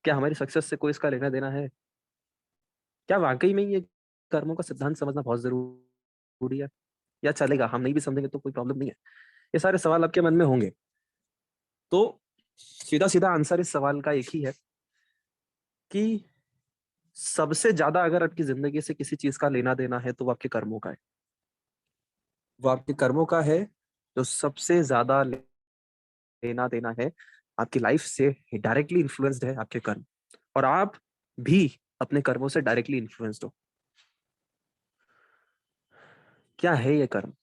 क्या हमारी सक्सेस से कोई इसका लेना देना है? क्या वाकई में ये कर्मों का सिद्धांत समझना बहुत जरूरी है, या चलेगा हम नहीं भी समझेंगे तो कोई प्रॉब्लम नहीं है? ये सारे सवाल आपके मन में होंगे। तो सीधा सीधा आंसर इस सवाल का एक ही है कि सबसे ज्यादा अगर आपकी जिंदगी से किसी चीज का लेना देना है तो वो आपके कर्मों का है। वो आपके कर्मों का है जो सबसे ज्यादा लेना देना है आपकी लाइफ से। डायरेक्टली इन्फ्लुएंस्ड है आपके कर्म, और आप भी अपने कर्मों से डायरेक्टली इन्फ्लुएंस्ड हो। क्या है ये कर्म?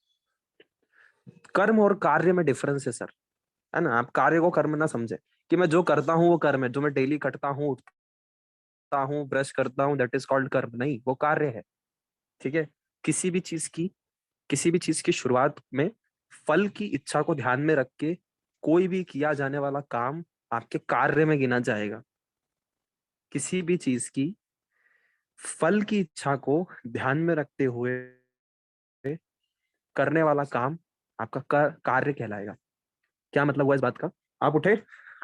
कर्म और कार्य में डिफरेंस है सर, है ना? आप कार्य को कर्म ना समझे कि मैं जो करता हूँ वो कर्म है, जो मैं डेली करता हूँ, उठता हूँ, ब्रश करता हूँ, दैट इज कॉल्ड कर्म। नहीं, वो कार्य है। ठीक है? किसी भी चीज की किसी भी चीज की शुरुआत में फल की इच्छा को ध्यान में रख के कोई भी किया जाने वाला काम आपके कार्य में गिना जाएगा। किसी भी चीज की फल की इच्छा को ध्यान में रखते हुए करने वाला काम आपका कार्य कहलाएगा। क्या मतलब हुआ इस बात का? आप उठे,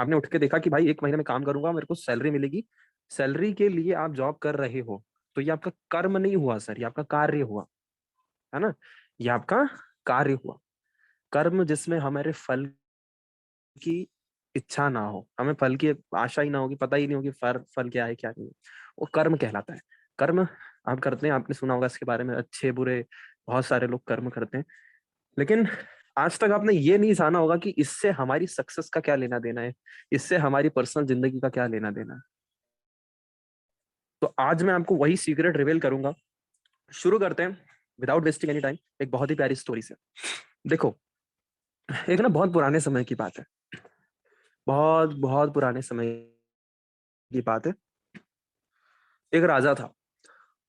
आपने उठ के देखा कि भाई एक महीने में काम करूंगा, मेरे को सैलरी मिलेगी। सैलरी के लिए आप जॉब कर रहे हो, तो ये आपका कर्म नहीं हुआ सर, ये आपका कार्य हुआ, है ना? ये आपका कार्य हुआ। कर्म जिसमें हमारे फल की इच्छा ना हो, हमें फल की आशा ही ना होगी, पता ही नहीं होगी फल फल क्या है क्या नहीं है, वो कर्म कहलाता है। कर्म आप करते हैं, आपने सुना होगा इसके बारे में, अच्छे बुरे बहुत सारे लोग कर्म करते हैं। लेकिन आज तक आपने ये नहीं जाना होगा कि इससे हमारी सक्सेस का क्या लेना देना है, इससे हमारी पर्सनल जिंदगी का क्या लेना देना है। तो आज मैं आपको वही सीक्रेट रिवील करूंगा। शुरू करते हैं विदाउट वेस्टिंग एनी टाइम, एक बहुत ही प्यारी स्टोरी से। देखो, एक ना बहुत पुराने समय की बात है, बहुत बहुत पुराने समय की बात है। एक राजा था,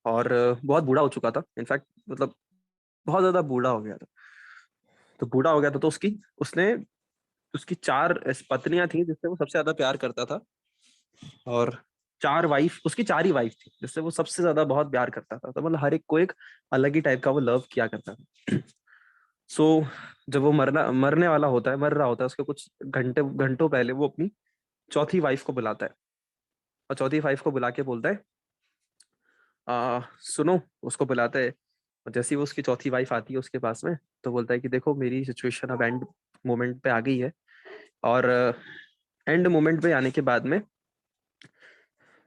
और बहुत बूढ़ा हो चुका था, इनफैक्ट मतलब बहुत ज्यादा बूढ़ा हो गया था। तो बूढ़ा हो गया था तो उसने उसकी चार पत्नियां थी जिससे वो सबसे ज्यादा प्यार करता था, और उसकी चार ही वाइफ थी जिससे वो सबसे ज्यादा बहुत प्यार करता था। तो मतलब हर एक को एक अलग ही टाइप का वो लव किया करता था। सो जब वो मरने वाला होता है, मर रहा होता है, उसके कुछ घंटों पहले वो अपनी चौथी वाइफ को बुलाता है, और चौथी वाइफ को बुला के बोलता है, सुनो। उसको बुलाता है, और जैसे ही वो उसकी चौथी वाइफ आती है उसके पास में, तो बोलता है कि देखो मेरी सिचुएशन अब एंड मोमेंट पे आ गई है, और एंड मोमेंट पे आने के बाद में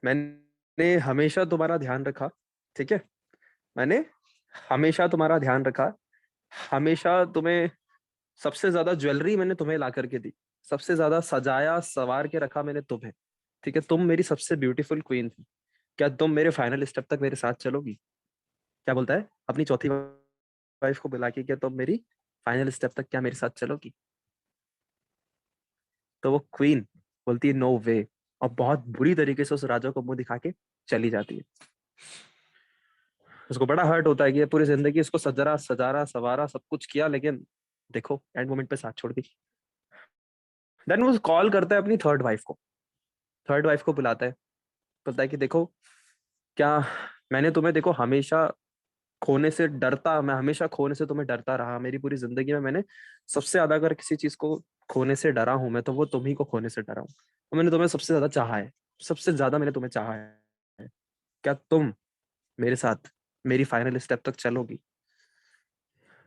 मैंने हमेशा तुम्हारा ध्यान रखा। ठीक है? मैंने हमेशा तुम्हारा ध्यान रखा, हमेशा तुम्हें सबसे ज्यादा ज्वेलरी मैंने तुम्हें ला करके दी, सबसे ज्यादा सजाया सवार के रखा मैंने तुम्हें। ठीक है? तुम मेरी सबसे ब्यूटीफुल क्वीन थी। क्या तुम मेरे फाइनल स्टेप तक मेरे साथ चलोगी? क्या बोलता है अपनी चौथी वाइफ को बुला के, क्या तुम मेरी फाइनल स्टेप तक क्या मेरे साथ चलोगी? तो वो क्वीन बोलती है नो वे, और बहुत बुरी तरीके से उस राजा को मुंह दिखा के चली जाती है। उसको बड़ा हर्ट होता है कि ये पूरी जिंदगी इसको सजरा सजारा सवारा सब कुछ किया, लेकिन देखो एंड मोमेंट पे साथ छोड़ दी। देन वो कॉल करता है अपनी थर्ड वाइफ को, थर्ड वाइफ को बुलाता है, बोलता है कि देखो, क्या मैंने तुम्हें, देखो हमेशा खोने से डरता, मैं हमेशा खोने से तुम्हें डरता रहा मेरी पूरी जिंदगी में। मैंने सबसे ज्यादा अगर किसी चीज को खोने से डरा हूं मैं, तो वो तुम ही को खोने से डरा हूं। और मैंने तुम्हें सबसे ज्यादा चाहा है, सबसे ज्यादा मैंने तुम्हें चाहा है। क्या तुम मेरे साथ मेरी फाइनल स्टेप तक चलोगी?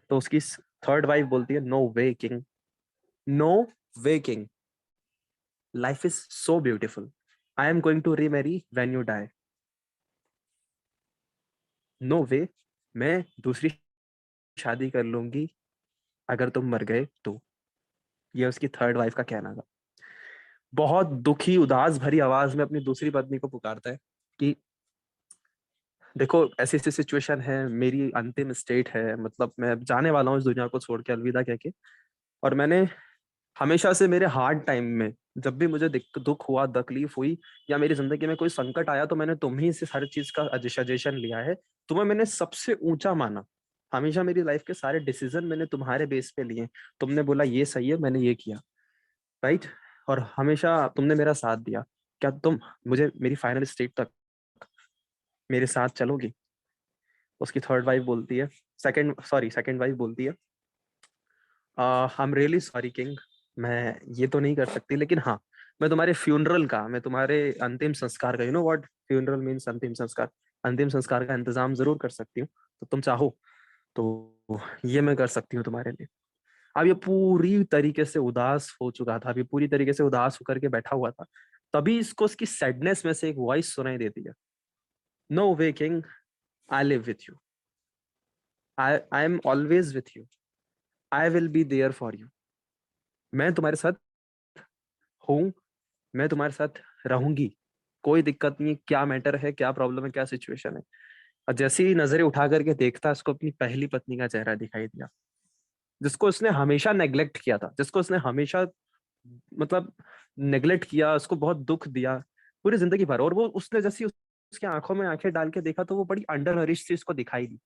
तो उसकी थर्ड वाइफ बोलती है no way king, no way king, life is so beautiful, I am going to remarry when you die. No way, मैं दूसरी शादी कर लूंगी अगर तुम मर गए तो। ये उसकी थर्ड वाइफ का कहना था। बहुत दुखी उदास भरी आवाज में अपनी दूसरी पत्नी को पुकारता है कि देखो ऐसी ऐसी सिचुएशन है, मेरी अंतिम स्टेट है, मतलब मैं जाने वाला हूँ इस दुनिया को छोड़ के अलविदा कह के। और मैंने हमेशा से मेरे हार्ड टाइम में जब भी मुझे दुख हुआ, तकलीफ हुई, या मेरी जिंदगी में कोई संकट आया, तो मैंने तुम ही से हर चीज का सजेशन लिया है। तुम्हें मैंने सबसे ऊंचा माना। हमेशा मेरी लाइफ के सारे डिसीजन मैंने तुम्हारे बेस पे लिए। तुमने बोला ये सही है, मैंने ये किया, राइट? और हमेशा तुमने मेरा साथ दिया। क्या तुम मुझे मेरी फाइनल स्टेट तक मेरे साथ चलोगी? उसकी थर्ड वाइफ बोलती है, सेकंड वाइफ बोलती है, I am really sorry king, मैं ये तो नहीं कर सकती, लेकिन हाँ, मैं तुम्हारे फ्यूनरल का, मैं तुम्हारे अंतिम संस्कार का, you know what funeral means, अंतिम संस्कार, अंतिम संस्कार का इंतजाम जरूर कर सकती हूँ। तो तुम चाहो तो ये मैं कर सकती हूँ तुम्हारे लिए। अब ये पूरी तरीके से उदास हो चुका था, अभी पूरी तरीके से उदास होकर के बैठा हुआ था, तभी इसको उसकी सैडनेस में से एक वॉइस सुनाई देती है, no way king, I live with you, I am always with you, I will be there for you. मैं तुम्हारे साथ हूँ, मैं तुम्हारे साथ रहूंगी, कोई दिक्कत नहीं, क्या मैटर है, क्या प्रॉब्लम है, क्या सिचुएशन है। और जैसे ही नजरें उठा करके देखता, उसको अपनी पहली पत्नी का चेहरा दिखाई दिया, जिसको उसने हमेशा नेग्लेक्ट किया था, जिसको उसने हमेशा मतलब नेग्लेक्ट किया, उसको बहुत दुख दिया पूरी जिंदगी भर। और वो उसने जैसी उसकी आंखों में आंखें डाल के देखा, तो वो बड़ी अंडर नरिश सी उसको दिखाई दी।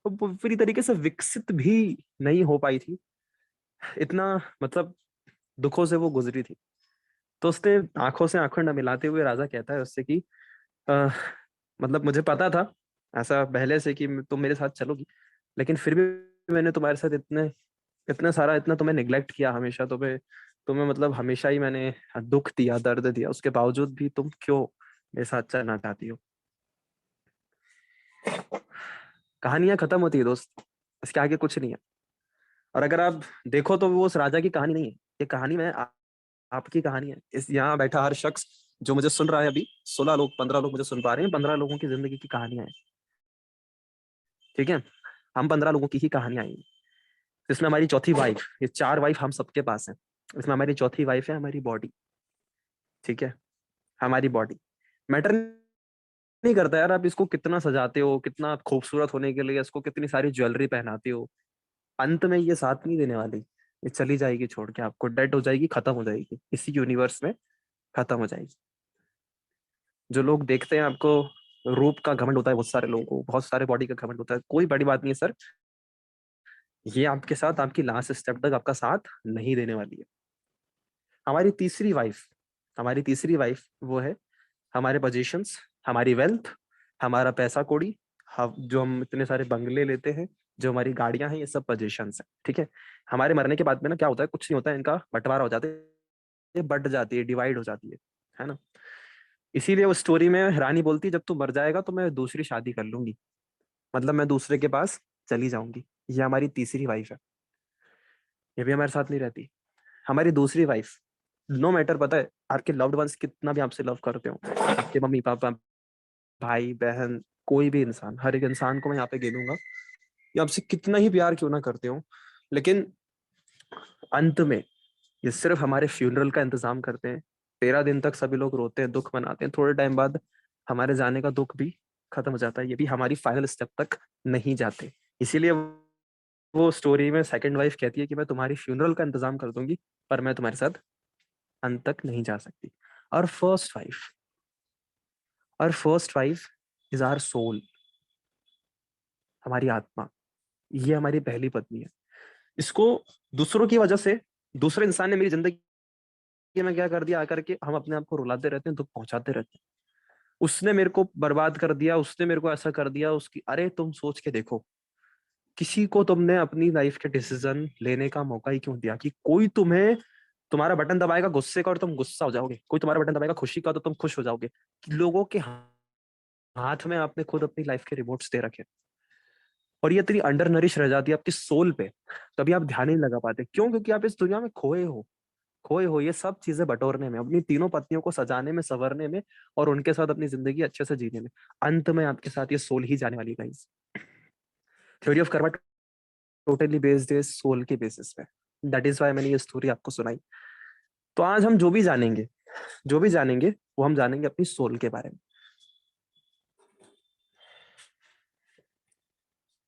वो पूरी तरीके से विकसित भी नहीं हो पाई थी, इतना मतलब दुखों से वो गुजरी थी। तो उसने आंखों से आंखों न मिलाते हुए राजा कहता है उससे कि "अ, मतलब मुझे पता था ऐसा पहले से कि तुम मेरे साथ चलोगी, लेकिन फिर भी मैंने तुम्हारे साथ इतने इतना सारा, इतना तुम्हें निग्लेक्ट किया हमेशा, तुम्हें तुम्हें मतलब हमेशा ही मैंने दुख दिया, दर्द दिया, उसके बावजूद भी तुम क्यों मेरे साथ चलना चाहती हो। कहानियां खत्म होती है दोस्त, इसके आगे कुछ नहीं है। और अगर आप देखो तो वो उस राजा की कहानी नहीं है, ये कहानी में आपकी कहानी है। इस यहाँ बैठा हर शख्स जो मुझे सुन रहा है, अभी 16 लोग, 15 लोग मुझे सुन पा रहे हैं, 15 लोगों की जिंदगी की कहानियां है। ठीक है, हम 15 लोगों की ही कहानियां आई, इसमें हमारी चौथी वाइफ, ये 4 वाइफ हम सबके पास है, इसमें हमारी चौथी वाइफ है हमारी बॉडी। ठीक है, हमारी बॉडी मैटर नहीं करता यार, आप इसको कितना सजाते हो, कितना खूबसूरत होने के लिए इसको कितनी सारी ज्वेलरी पहनाते हो, अंत में ये साथ नहीं देने वाली, ये चली जाएगी छोड़ के आपको, डेड हो जाएगी, खत्म हो जाएगी इसी यूनिवर्स में, खत्म हो जाएगी। जो लोग देखते हैं आपको, रूप का घमंड होता है बहुत सारे लोगों को, बहुत सारे बॉडी का घमंड होता है, कोई बड़ी बात नहीं है सर, ये आपके साथ आपकी लास्ट स्टेप तक आपका साथ नहीं देने वाली है। हमारी तीसरी वाइफ, हमारी तीसरी वाइफ वो है हमारे पोजीशंस, हमारी वेल्थ, हमारा पैसा कौड़ी, हम जो हम इतने सारे बंगले लेते हैं, जो हमारी गाड़ियां हैं, ये सब पोजीशंस हैं। ठीक है, हमारे मरने के बाद में ना क्या होता है, कुछ नहीं होता है, इनका बंटवारा हो जाता है, ये बट जाती है, डिवाइड हो जाती है ना। इसीलिए उस स्टोरी में रानी बोलती है, जब तू मर जाएगा तो मैं दूसरी शादी कर लूंगी, मतलब मैं दूसरे के पास चली जाऊंगी। ये हमारी तीसरी वाइफ है, ये भी हमारे साथ नहीं रहती। हमारी दूसरी वाइफ, नो मैटर, पता है आपके लव्ड वंस कितना भी आपसे लव करते हो, आपके मम्मी पापा, भाई बहन, कोई भी इंसान, हर एक इंसान को मैं यहाँ पे गिनूंगा, ये आपसे कितना ही प्यार क्यों ना करते हो, लेकिन अंत में ये सिर्फ हमारे फ्यूनरल का इंतजाम करते हैं। 13 दिन तक सभी लोग रोते हैं, दुख मनाते हैं, थोड़े टाइम बाद हमारे जाने का दुख भी खत्म हो जाता है, ये भी हमारी फाइनल स्टेप तक नहीं जाते। इसीलिए वो स्टोरी में सेकंड वाइफ कहती है कि मैं तुम्हारी फ्यूनरल का इंतजाम कर दूंगी, पर मैं तुम्हारे साथ अंत तक नहीं जा सकती। और first wife is our soul, हमारी आत्मा, ये हमारी पहली पत्नी है। इसको दूसरों की वजह से, दूसरे इंसान ने मेरी जिंदगी में क्या कर दिया आकर के, हम अपने आप को रुलाते रहते हैं, दुख पहुंचाते रहते हैं, उसने मेरे को बर्बाद कर दिया, उसने मेरे को ऐसा कर दिया, उसकी, अरे तुम सोच के देखो, किसी को तुमने अपनी लाइफ के डिसीजन लेने का मौका ही क्यों दिया, कि कोई तुम्हें, तुम्हारा बटन दबाएगा गुस्से का और तुम गुस्सा हो जाओगे, कोई तुम्हारा बटन दबाएगा खुशी का तो तुम खुश हो जाओगे। लोगों के हाथ में आपने खुद अपनी लाइफ के रिमोट्स दे रखे, और ये इतनी अंडर नरिश रह जाती है आपकी सोल पे, तभी आप ध्यान नहीं लगा पाते। क्यों? क्योंकि आप इस दुनिया में खोए हो ये सब चीजें बटोरने में, अपनी तीनों पत्नियों को सजाने में, संवरने में, और उनके साथ अपनी जिंदगी अच्छे से जीने में। अंत में आपके साथ ये सोल ही जाने वाली है guys. Theory of Karma totally based है सोल के बेसिस पे, दैट इज वाई मैंने ये स्टोरी आपको सुनाई। तो आज हम जो भी जानेंगे वो हम जानेंगे अपनी सोल के बारे में।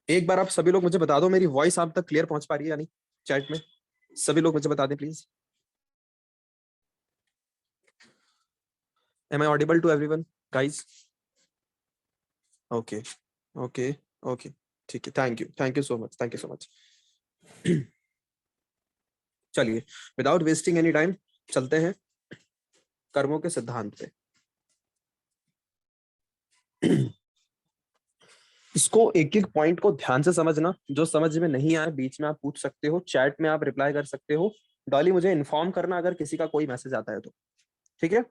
एक बार आप सभी लोग मुझे बता दो, मेरी वॉइस आप तक क्लियर पहुंच पा रही है या नहीं, चैट में सभी लोग मुझे बता दें please. Am I audible to everyone guys? Okay, okay, okay, ठीक है, thank you so much, thank you so much. चलिए, विदाउट वेस्टिंग एनी टाइम चलते हैं कर्मों के सिद्धांत पे। इसको एक एक पॉइंट को ध्यान से समझना, जो समझ में नहीं आए बीच में आप पूछ सकते हो, चैट में आप रिप्लाई कर सकते हो। डॉली मुझे इन्फॉर्म करना अगर किसी का कोई मैसेज आता है तो। ठीक है?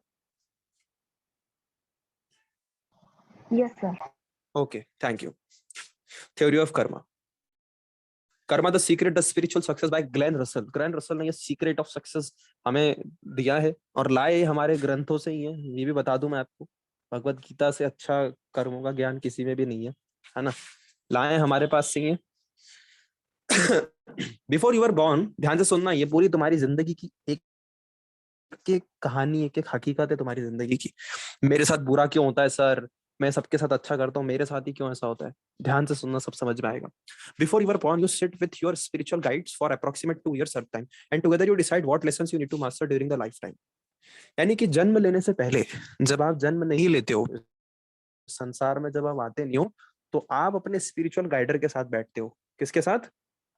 Yes, sir. Okay, thank you. Theory of karma, karma the secret the spiritual success by Glenn Russell. Glenn Russell ने ये सीक्रेट ऑफ सक्सेस हमें दिया है और लाए हमारे ग्रंथों से ही है। ये भी बता दूं मैं आपको, भगवत गीता से अच्छा कर्मों का ज्ञान किसी में भी नहीं है ना? लाए हमारे पास से ही है। बिफोर यू आर बॉर्न, ध्यान से सुनना, ये पूरी तुम्हारी जिंदगी की एक कहानी, एक हकीकत है तुम्हारी जिंदगी की। मेरे साथ बुरा क्यों होता है सर, मैं सबके साथ अच्छा करता हूँ, मेरे साथ ही क्यों ऐसा होता है? ध्यान से सुनना, सब समझ में आएगा। Before you are born, you sit with your spiritual guides for approximate 2 years at time, and together you decide what lessons you need to master during the lifetime. यानी कि जन्म लेने से पहले, जब आप जन्म नहीं लेते हो संसार में, जब आप आते नहीं हो, तो आप अपने स्पिरिचुअल गाइडर के साथ बैठते हो। किसके साथ?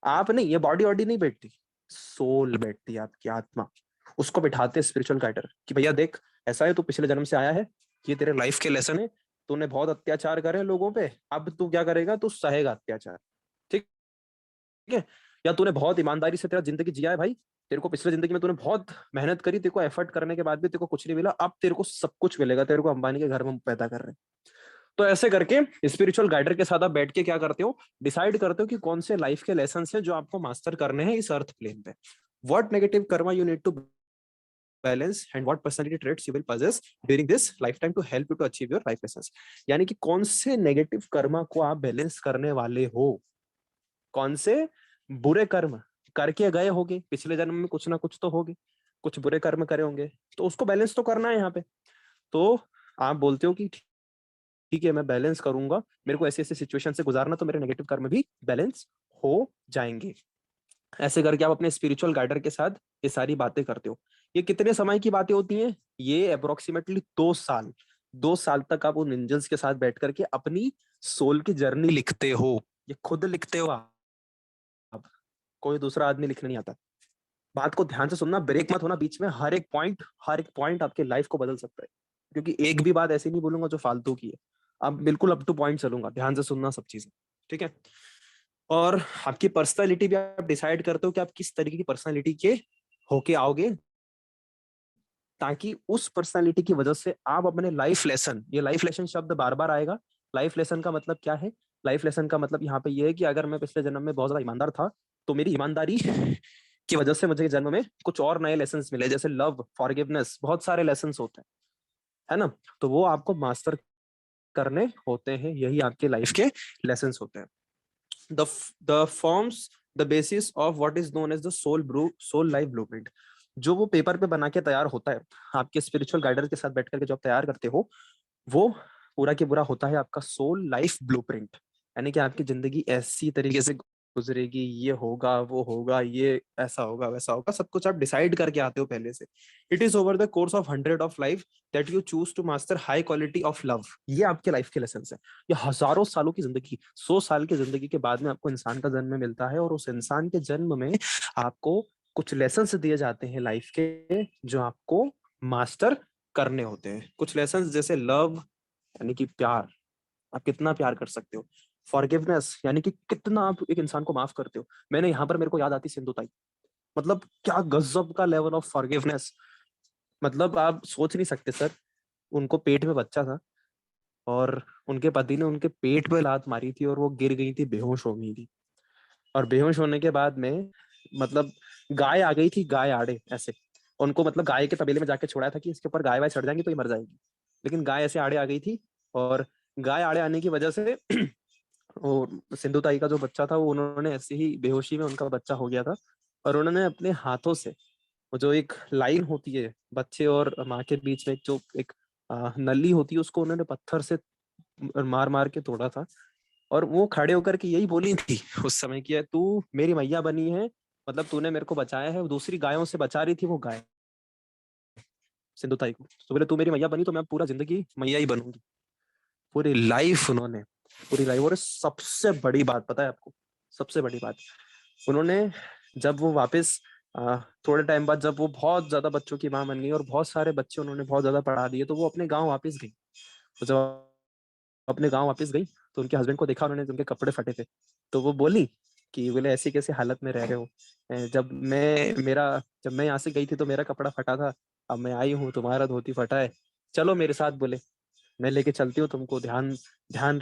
आप नहीं, ये बॉडी वॉडी नहीं बैठती, सोल बैठती है, आपकी आत्मा। उसको बिठाते स्पिरिचुअल गाइडर कि भैया देख, ऐसा है, तू पिछले जन्म से आया है, ये तेरे लाइफ के लेसन है, तूने बहुत अत्याचार करे लोगों पे, अब तू क्या करेगा? तू सहेगा अत्याचार, ठीक है? या तूने बहुत ईमानदारी से तेरा जिंदगी जिया है भाई, तेरे को पिछले जिंदगी में तूने बहुत मेहनत करी, तेरे को एफर्ट करने के बाद भी तेरे को कुछ नहीं मिला, अब तेरे को सब कुछ मिलेगा, तेरे को अंबानी के घर में पैदा कर रहे हैं। तो ऐसे करके स्पिरिचुअल गाइडर के साथ आप बैठ के क्या करते हो? डिसाइड करते हो कि कौन से लाइफ के लेसन है जो आपको मास्टर करने हैं इस अर्थ प्लेन पे। What negative karma you need to balance and what personality traits you will possess during this lifetime to help you to achieve your life lessons. यानी कि कौन से नेगेटिव कर्मा को आप बैलेंस करने वाले हो, कौन से बुरे कर्म करके गए होगे पिछले जन्म में, कुछ ना कुछ तो होगे, कुछ बुरे कर्म करे होंगे, तो उसको बैलेंस तो करना है यहाँ पे। तो आप बोलते हो कि ठीक है, मैं बैलेंस करूंगा, मेरे को ऐसे ऐसे सिचुएशन से गुजारना, तो मेरे नेगेटिव कर्म भी बैलेंस हो जाएंगे। ऐसे करके आप अपने स्पिरिचुअल गाइडर के साथ ये सारी बातें करते हो। ये कितने समय की बातें होती हैं? ये अप्रोक्सीमेटली 2 साल, 2 साल तक आप उन एंजल्स के साथ बैठ करके अपनी सोल की जर्नी लिखते हो। ये खुद लिखते हो आप, कोई दूसरा आदमी लिखने नहीं आता। बात को ध्यान से सुनना, ब्रेक मत होना बीच में। हर एक पॉइंट आपके लाइफ को बदल सकता है, क्योंकि एक भी बात ऐसी नहीं बोलूंगा जो फालतू की है। अब बिल्कुल अप टू पॉइंट चलूंगा, ध्यान से सुनना सब चीजें, ठीक है? और आपकी पर्सनालिटी भी आप डिसाइड करते हो कि आप किस तरीके की पर्सनालिटी के होके आओगे, ताकि उस पर्सनालिटी की वजह से आप अपने लाइफ लेसन, ये लाइफ लेसन शब्द बार बार आएगा। लाइफ लेसन का मतलब क्या है? लाइफ लेसन का मतलब यहाँ पे ये है कि अगर मैं पिछले जन्म में बहुत ज्यादा ईमानदार था, तो मेरी ईमानदारी की वजह से मुझे जन्म में कुछ और नए लेसन मिले, जैसे लव, फॉरगिवनेस, बहुत सारे लेसन होते हैं, है ना? तो वो आपको मास्टर करने होते हैं, यही आपके लाइफ के लेसन होते हैं। The forms the basis of what is known as the soul life blueprint. जो वो पेपर पे बना के तैयार होता है आपके स्पिरिचुअल गाइडर के साथ बैठ करके जो आप तैयार करते हो, वो पूरा की पूरा होता है आपका सोल लाइफ ब्लूप्रिंट। यानी कि आपकी जिंदगी ऐसी तरीके से गुजरेगी, ये होगा, वो होगा, ये ऐसा होगा, वैसा होगा, सब कुछ आप डिसाइड करके आते हो पहले से। It is over the course of 100 of life that you choose to master high quality of love. ये आपके लाइफ के लेसन है। ये हजारों सालों की जिंदगी, 100 साल की जिंदगी के बाद में आपको इंसान का जन्म मिलता है, और उस इंसान के जन्म में आपको कुछ लेसन दिए जाते हैं लाइफ के, जो आपको मास्टर करने होते हैं। कुछ लेसन जैसे लव, यानी कि प्यार, आप कितना प्यार कर सकते हो। फॉरगिवनेस, यानी कि कितना आप एक इंसान को माफ करते हो। मैंने यहाँ पर, मेरे को याद आती सिंधुताई, मतलब क्या गजब का लेवल ऑफ फॉरगिवनेस, मतलब आप सोच नहीं सकते सर। उनको पेट में बच्चा था, और उनके पति ने उनके पेट पे लात मारी थी, और वो गिर गई थी, बेहोश हो गई थी। और बेहोश होने के बाद में, मतलब गाय आ गई थी, गाय आड़े ऐसे उनको, मतलब गाय के तबेले में जाके छोड़ा था कि इसके ऊपर गाय वाय चढ़ जाएंगी तो ये मर जाएगी। लेकिन गाय ऐसे आड़े आ गई थी, और गाय आड़े आने की वजह से वो सिंधुताई का जो बच्चा था, वो उन्होंने ऐसे ही बेहोशी में उनका बच्चा हो गया था, और उन्होंने अपने हाथों से, वो जो एक लाइन होती है बच्चे और माँ के बीच में, जो एक नली होती है, उसको उन्होंने पत्थर से मार मार के तोड़ा था। और वो खड़े होकर के यही बोली थी उस समय की, तू मेरी मैया बनी है, मतलब तूने मेरे को बचाया है। वो दूसरी गायों से बचा रही थी वो गाय सिंधुताई को, तो बोले तू मेरी मैया बनी तो मैं पूरा जिंदगी मैया ही बनूंगी। पूरी लाइफ उन्होंने, पूरी लाइफ। और सबसे बड़ी बात पता है आपको, सबसे बड़ी बात, उन्होंने जब वो वापस थोड़े टाइम बाद, जब वो बहुत ज्यादा बच्चों की माँ बन गई और बहुत सारे बच्चे उन्होंने बहुत ज्यादा पढ़ा दिए, तो वो अपने गाँव वापस गई। तो जब अपने गाँव वापस गई, तो उनके हस्बैंड को देखा उन्होंने, उनके कपड़े फटे थे। तो वो बोली कि बोले ऐसी कैसी हालत में रह रहे हो, जब मैं यहाँ से गई थी तो मेरा कपड़ा फटा था, अब मैं आई हूँ, तुम्हारा धोती फटा है, चलो मेरे साथ बोले, मैं लेके चलती हूँ तुमको, ध्यान ध्यान